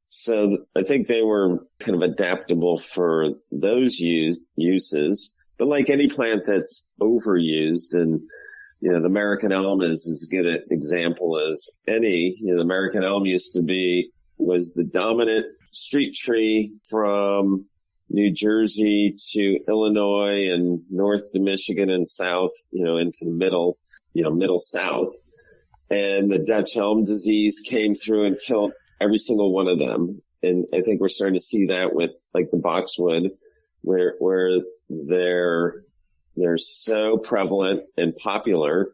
So I think they were kind of adaptable for those uses. But like any plant that's overused, and you know, the American elm is as good an example as any. You know, the American elm was the dominant street tree from New Jersey to Illinois and north to Michigan and south, you know, into the middle South. And the Dutch elm disease came through and killed every single one of them. And I think we're starting to see that with like the boxwood, where they're so prevalent and popular.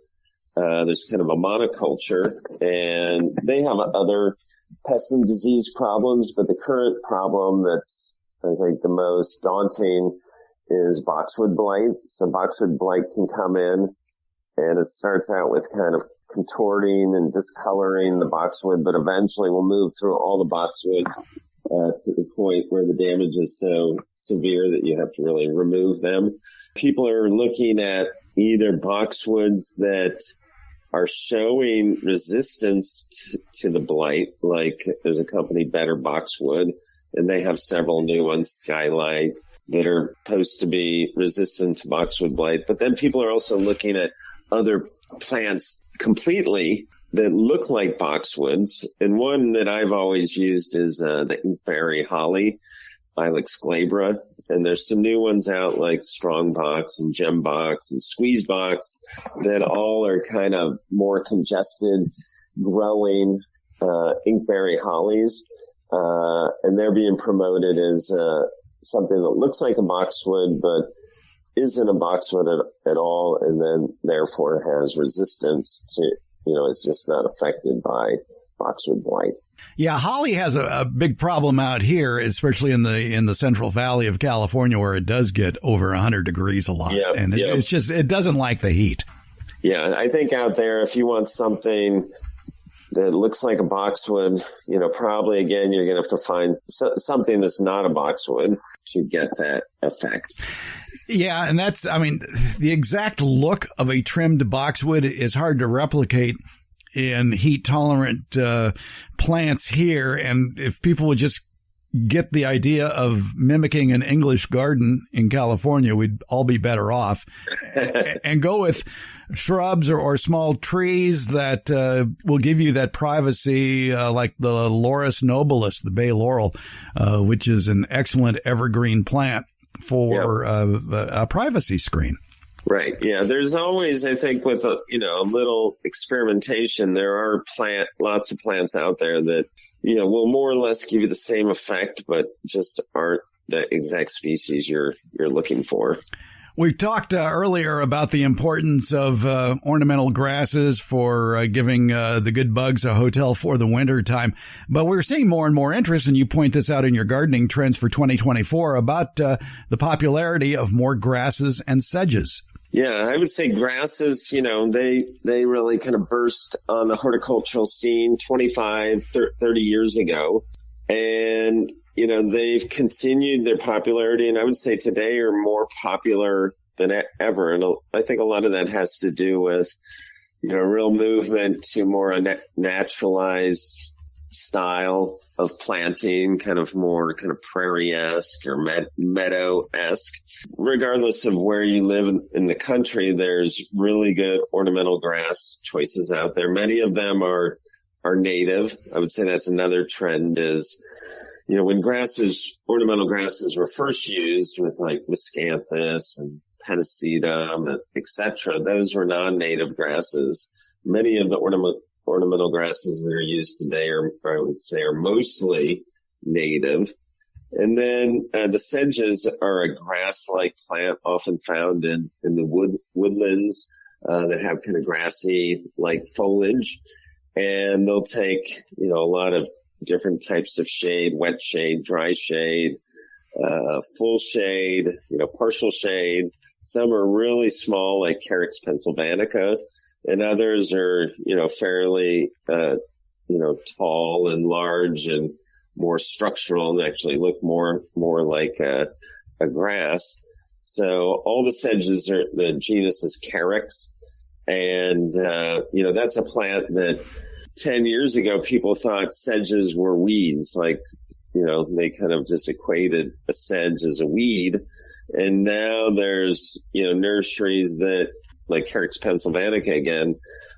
There's kind of a monoculture, and they have other pest and disease problems, but the current problem that's, I think, the most daunting is boxwood blight. So boxwood blight can come in, and it starts out with kind of contorting and discoloring the boxwood, but eventually will move through all the boxwoods to the point where the damage is so severe that you have to really remove them. People are looking at either boxwoods that are showing resistance to the blight, like there's a company, Better Boxwood, and they have several new ones, Skylight, that are supposed to be resistant to boxwood blight. But then people are also looking at other plants completely that look like boxwoods. And one that I've always used is the inkberry holly, Ilex glabra. And there's some new ones out like Strongbox and Gembox and Squeezebox that all are kind of more congested growing inkberry hollies. And they're being promoted as something that looks like a boxwood, but isn't a boxwood at all, and then therefore has resistance to, you know, it's just not affected by boxwood blight. Yeah, holly has a big problem out here, especially in the Central Valley of California, where it does get over 100 degrees a lot. Yeah, and it's just, it doesn't like the heat. Yeah, I think out there, if you want something that looks like a boxwood, you know, probably, again, you're going to have to find something that's not a boxwood to get that effect. Yeah, and that's, I mean, the exact look of a trimmed boxwood is hard to replicate in heat-tolerant plants here. And if people would just get the idea of mimicking an English garden in California, we'd all be better off. And go with shrubs or small trees that will give you that privacy, like the Laurus nobilis, the bay laurel, which is an excellent evergreen plant for a privacy screen. Right. Yeah. There's always, I think, with a little experimentation, there are lots of plants out there that, you know, will more or less give you the same effect, but just aren't the exact species you're looking for. We've talked earlier about the importance of ornamental grasses for giving the good bugs a hotel for the winter time. But we're seeing more and more interest, and you point this out in your gardening trends for 2024, about the popularity of more grasses and sedges. Yeah, I would say grasses, you know, they really kind of burst on the horticultural scene 25, 30 years ago. And, you know, they've continued their popularity, and I would say today are more popular than ever. And I think a lot of that has to do with, you know, a real movement to more naturalized style of planting, kind of more kind of prairie-esque or meadow-esque. Regardless of where you live in the country, there's really good ornamental grass choices out there. Many of them are native. I would say that's another trend is, when ornamental grasses were first used with like miscanthus and pennisetum, etc., those were non-native grasses. Many of the ornamental grasses that are used today are mostly native. And then the sedges are a grass-like plant often found in the woodlands that have kind of grassy-like foliage. And they'll take, a lot of different types of shade, wet shade, dry shade, full shade, partial shade. Some are really small, like Carex pennsylvanica, and others are, fairly, tall and large and more structural and actually look more like a grass. So all the sedges the genus is Carex. And, that's a plant that 10 years ago, people thought sedges were weeds. Like, they kind of just equated a sedge as a weed. And now there's, nurseries that, like Carex pennsylvanica again,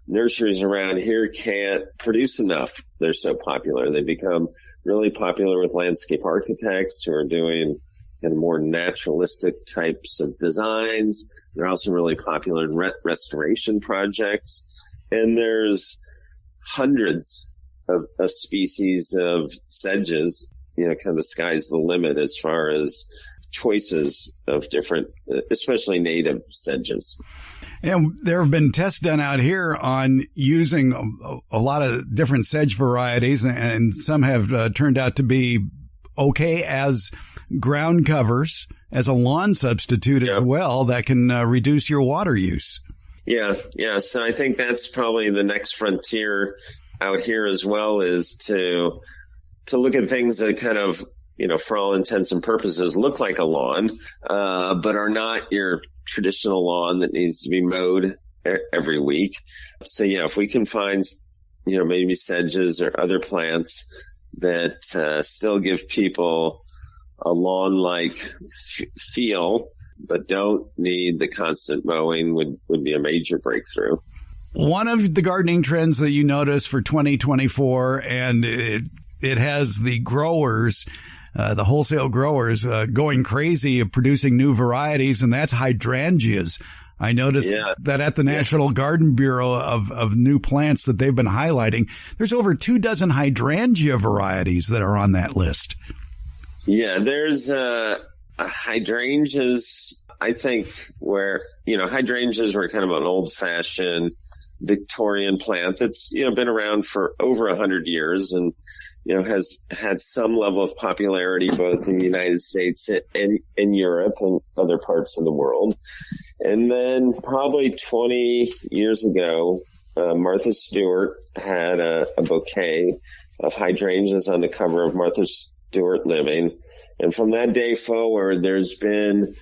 nurseries around here can't produce enough. They're so popular. They become really popular with landscape architects who are doing kind of more naturalistic types of designs. They're also really popular in restoration projects. And there's hundreds of species of sedges. Kind of the sky's the limit as far as choices of different, especially native sedges. And there have been tests done out here on using a lot of different sedge varieties, and some have turned out to be okay as ground covers, as a lawn substitute as well, that can reduce your water use. Yeah. So I think that's probably the next frontier out here as well, is to look at things that kind of, for all intents and purposes, look like a lawn, but are not your traditional lawn that needs to be mowed every week. So if we can find, maybe sedges or other plants that still give people a lawn-like feel, but don't need the constant mowing, would be a major breakthrough. One of the gardening trends that you notice for 2024, and it has the growers, the wholesale growers, going crazy of producing new varieties, and that's hydrangeas. I noticed that at the National Garden Bureau of new plants that they've been highlighting, there's over 24 hydrangea varieties that are on that list. Yeah, there's hydrangeas, I think, where, hydrangeas were kind of an old-fashioned Victorian plant that's, been around for over 100 years and, has had some level of popularity both in the United States and in Europe and other parts of the world. And then probably 20 years ago, Martha Stewart had a bouquet of hydrangeas on the cover of Martha Stewart Living. And from that day forward, there's been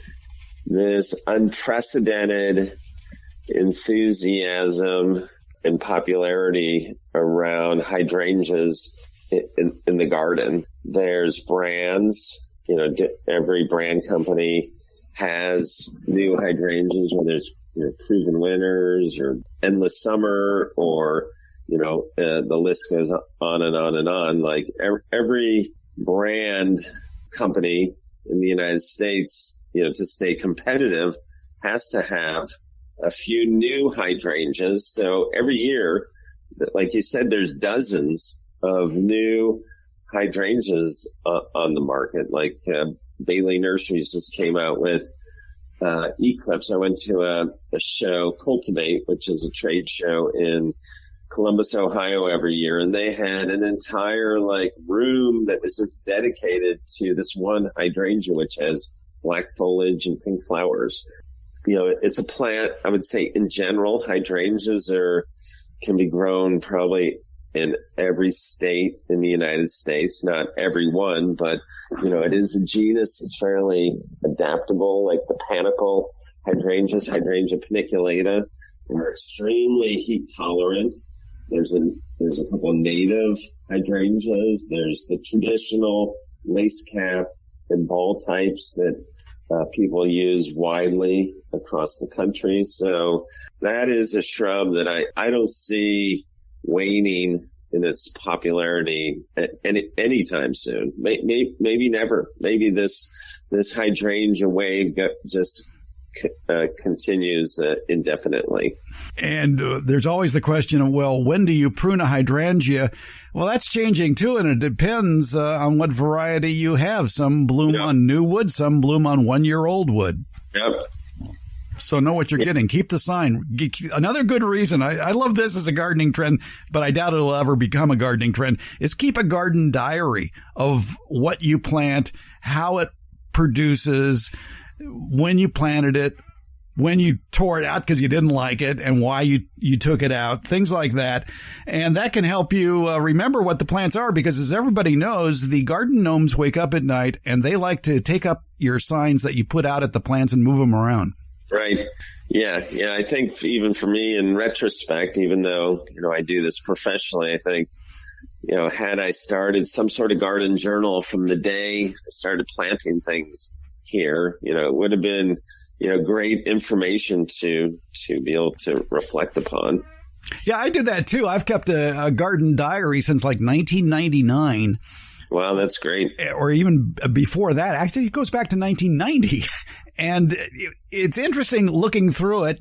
this unprecedented enthusiasm and popularity around hydrangeas in the garden. There's brands, every brand company has new hydrangeas, whether it's Proven Winners or Endless Summer or, the list goes on and on and on. Like every brand company in the United States, to stay competitive has to have a few new hydrangeas. So every year, like you said, there's dozens of new hydrangeas on the market. Like Bailey Nurseries just came out with Eclipse. I went to a show, Cultivate, which is a trade show in Columbus, Ohio every year. And they had an entire room that was just dedicated to this one hydrangea, which has black foliage and pink flowers. It's a plant, I would say in general, hydrangeas can be grown probably in every state in the United States, not every one, but, it is a genus that's fairly adaptable, like the panicle hydrangeas, Hydrangea paniculata. They're extremely heat tolerant. There's a couple of native hydrangeas. There's the traditional lace cap and ball types that people use widely across the country. So that is a shrub that I don't see waning in its popularity anytime soon. Maybe never. Maybe this hydrangea wave just continues indefinitely. And there's always the question of, well, when do you prune a hydrangea? Well, that's changing too, and it depends on what variety you have. Some bloom on new wood, some bloom on 1-year-old wood. Yep. So know what you're getting. Keep the sign. Another good reason, I love this as a gardening trend, but I doubt it'll ever become a gardening trend, is keep a garden diary of what you plant, how it produces, when you planted it, when you tore it out because you didn't like it, and why you took it out, things like that. And that can help you remember what the plants are, because as everybody knows, the garden gnomes wake up at night and they like to take up your signs that you put out at the plants and move them around. Right. Yeah. I think even for me, in retrospect, even though, I do this professionally, I think, had I started some sort of garden journal from the day I started planting things here, it would have been, great information to be able to reflect upon. Yeah, I do that too. I've kept a garden diary since like 1999. Wow, that's great. Or even before that. Actually, it goes back to 1990. And it's interesting looking through it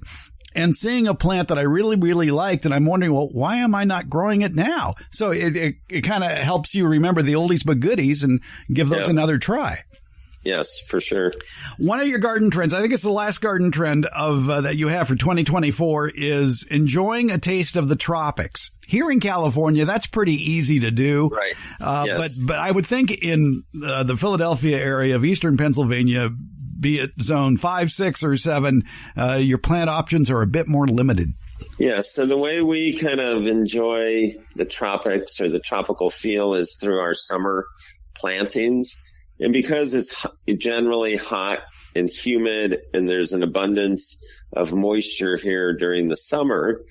and seeing a plant that I really, really liked. And I'm wondering, well, why am I not growing it now? So it kind of helps you remember the oldies but goodies and give those another try. Yes, for sure. One of your garden trends, I think it's the last garden trend of that you have for 2024, is enjoying a taste of the tropics. Here in California, that's pretty easy to do. Right. Yes. But I would think in the Philadelphia area of eastern Pennsylvania, be it zone 5, 6, or 7, your plant options are a bit more limited. Yeah, so the way we kind of enjoy the tropics or the tropical feel is through our summer plantings. And because it's generally hot and humid and there's an abundance of moisture here during the summer,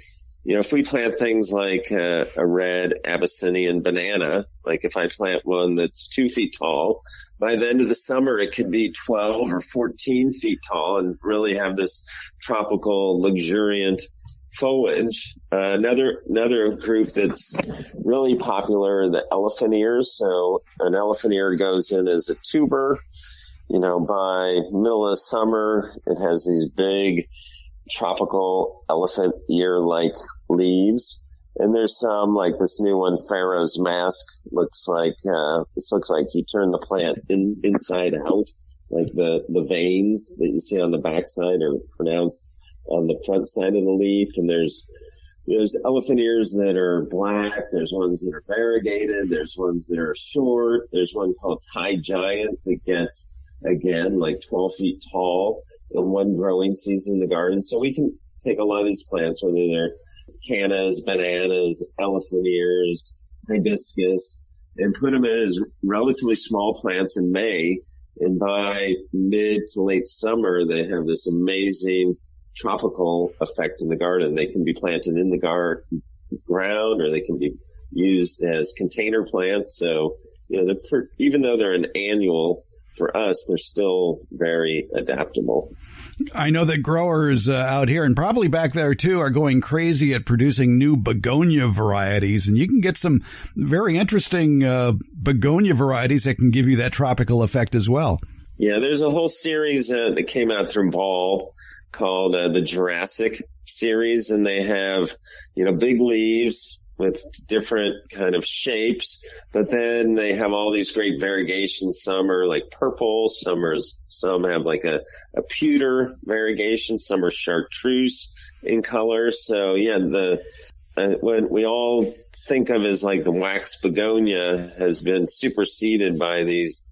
if we plant things like a red Abyssinian banana, like if I plant one that's 2 feet tall, by the end of the summer, it could be 12 or 14 feet tall and really have this tropical, luxuriant foliage. Another group that's really popular are the elephant ears. So an elephant ear goes in as a tuber. By middle of summer, it has these big tropical elephant ear-like leaves. And there's some, like this new one, Pharaoh's Mask, looks like you turn the plant inside out, like the veins that you see on the backside are pronounced on the front side of the leaf. And there's elephant ears that are black. There's ones that are variegated. There's ones that are short. There's one called Thai Giant that gets, again, like 12 feet tall in one growing season in the garden. So we can take a lot of these plants, whether they're cannas, bananas, elephant ears, hibiscus, and put them as relatively small plants in May. And by mid to late summer, they have this amazing tropical effect in the garden. They can be planted in the ground, or they can be used as container plants. So, even though they're an annual, for us, they're still very adaptable. I know that growers out here and probably back there too are going crazy at producing new begonia varieties, and you can get some very interesting begonia varieties that can give you that tropical effect as well. Yeah, there's a whole series that came out through Ball called the Jurassic series, and they have, big leaves with different kind of shapes, but then they have all these great variegations. Some are like purple, some have like a pewter variegation, some are chartreuse in color. So yeah, what we all think of as like the wax begonia has been superseded by these,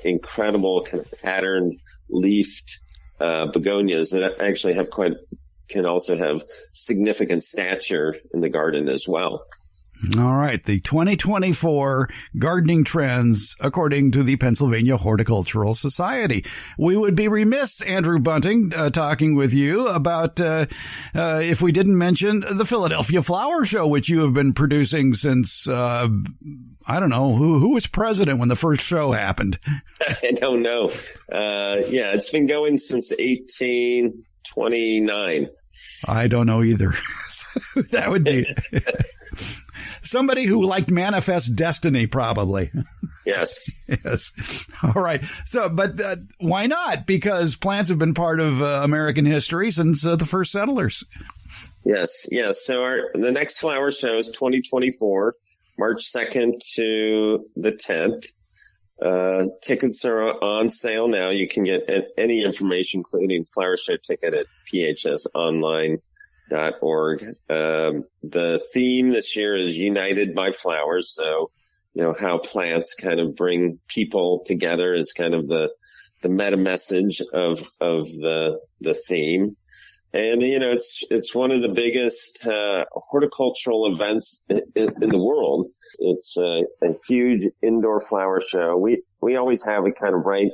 incredible kind of patterned leafed begonias that actually have can also have significant stature in the garden as well. All right, the 2024 gardening trends according to the Pennsylvania Horticultural Society. We would be remiss, Andrew Bunting, talking with you about if we didn't mention the Philadelphia Flower Show, which you have been producing since, I don't know, who was president when the first show happened? I don't know. Yeah, it's been going since 1829. I don't know either. That would be somebody who liked Manifest Destiny, probably. Yes. Yes. All right. So, but why not? Because plants have been part of American history since the first settlers. Yes. Yes. So the next flower show is 2024, March 2nd to the 10th. Tickets are on sale now. You can get any information, including flower show ticket, at phsonline.org. The theme this year is United by Flowers. So, how plants kind of bring people together is kind of the meta message of the theme. And, it's one of the biggest horticultural events in the world. It's a huge indoor flower show. We always have it kind of right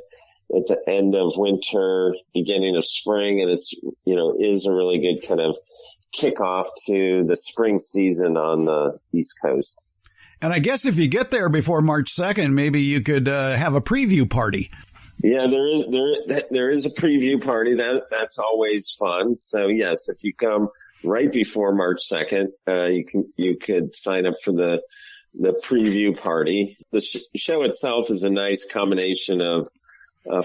at the end of winter, beginning of spring, and it's, is a really good kind of kickoff to the spring season on the East Coast. And I guess if you get there before March 2nd, maybe you could have a preview party. Yeah, there is a preview party. That's always fun. So yes, if you come right before March 2nd, you could sign up for the preview party. The show itself is a nice combination of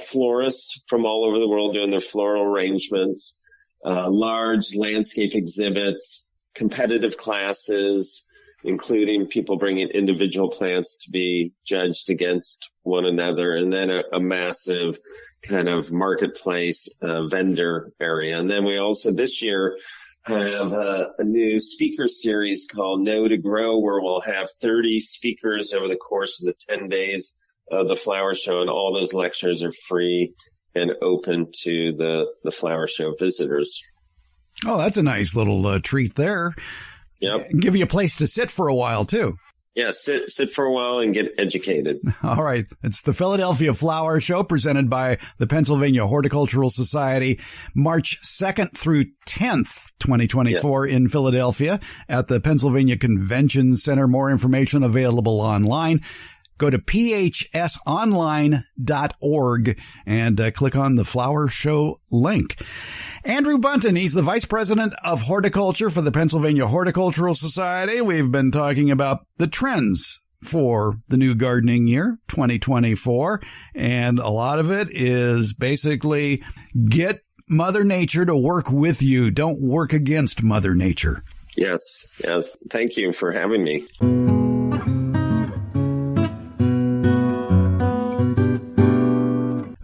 florists from all over the world doing their floral arrangements, large landscape exhibits, competitive classes, including people bringing individual plants to be judged against one another, and then a massive kind of marketplace vendor area. And then we also this year have a new speaker series called Know to Grow, where we'll have 30 speakers over the course of the 10 days of the flower show, and all those lectures are free and open to the flower show visitors. Oh, that's a nice little treat there. Yep. Give you a place to sit for a while, too. Yeah, sit for a while and get educated. All right. It's the Philadelphia Flower Show presented by the Pennsylvania Horticultural Society, March 2nd through 10th, 2024 in Philadelphia at the Pennsylvania Convention Center. More information available online. Go to phsonline.org and click on the Flower Show link. Andrew Bunting, he's the Vice President of Horticulture for the Pennsylvania Horticultural Society. We've been talking about the trends for the new gardening year, 2024, and a lot of it is basically get Mother Nature to work with you. Don't work against Mother Nature. Yes. Thank you for having me.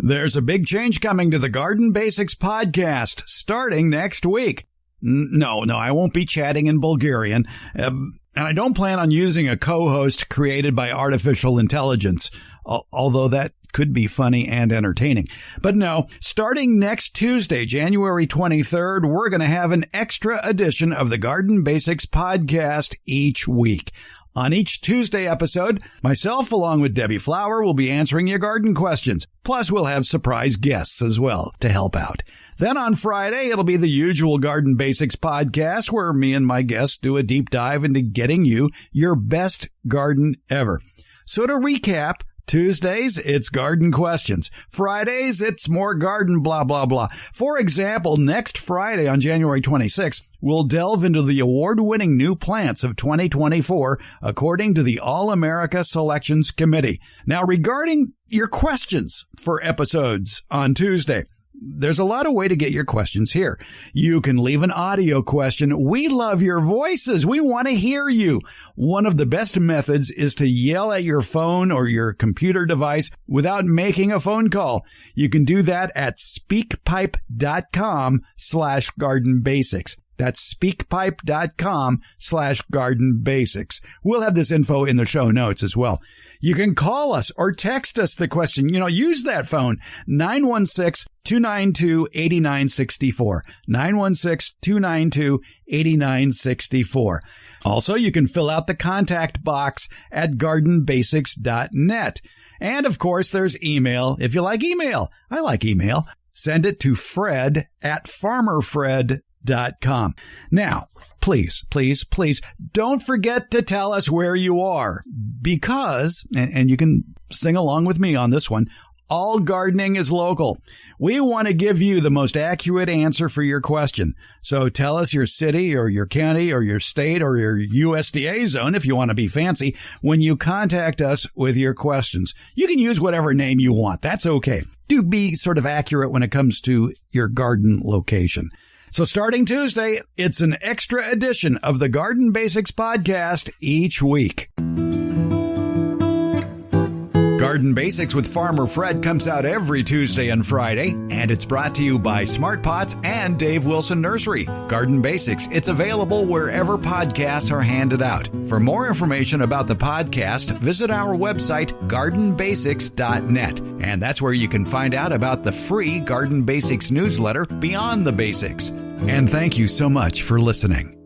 There's a big change coming to the Garden Basics podcast starting next week. No, I won't be chatting in Bulgarian. And I don't plan on using a co-host created by artificial intelligence, although that could be funny and entertaining. But no, starting next Tuesday, January 23rd, we're going to have an extra edition of the Garden Basics podcast each week. On each Tuesday episode, myself, along with Debbie Flower, will be answering your garden questions. Plus, we'll have surprise guests as well to help out. Then on Friday, it'll be the usual Garden Basics podcast, where me and my guests do a deep dive into getting you your best garden ever. So to recap, Tuesdays, it's garden questions. Fridays, it's more garden blah, blah, blah. For example, next Friday on January 26th, we'll delve into the award-winning new plants of 2024, according to the All-America Selections Committee. Now, regarding your questions for episodes on Tuesday, there's a lot of way to get your questions here. You can leave an audio question. We love your voices. We want to hear you. One of the best methods is to yell at your phone or your computer device without making a phone call. You can do that at speakpipe.com/gardenbasics. That's speakpipe.com/garden basics. We'll have this info in the show notes as well. You can call us or text us the question. Use that phone, 916-292-8964, 916-292-8964. Also, you can fill out the contact box at gardenbasics.net. And of course, there's email. If you like email, I like email. Send it to fred@farmerfred.com. Now, please, please, please don't forget to tell us where you are, because, and you can sing along with me on this one, all gardening is local. We want to give you the most accurate answer for your question. So tell us your city or your county or your state or your USDA zone if you want to be fancy when you contact us with your questions. You can use whatever name you want. That's okay. Do be sort of accurate when it comes to your garden location. So starting Tuesday, it's an extra edition of the Garden Basics podcast each week. Garden Basics with Farmer Fred comes out every Tuesday and Friday, and it's brought to you by Smart Pots and Dave Wilson Nursery. Garden Basics, it's available wherever podcasts are handed out. For more information about the podcast, visit our website, gardenbasics.net, and that's where you can find out about the free Garden Basics newsletter, Beyond the Basics. And thank you so much for listening.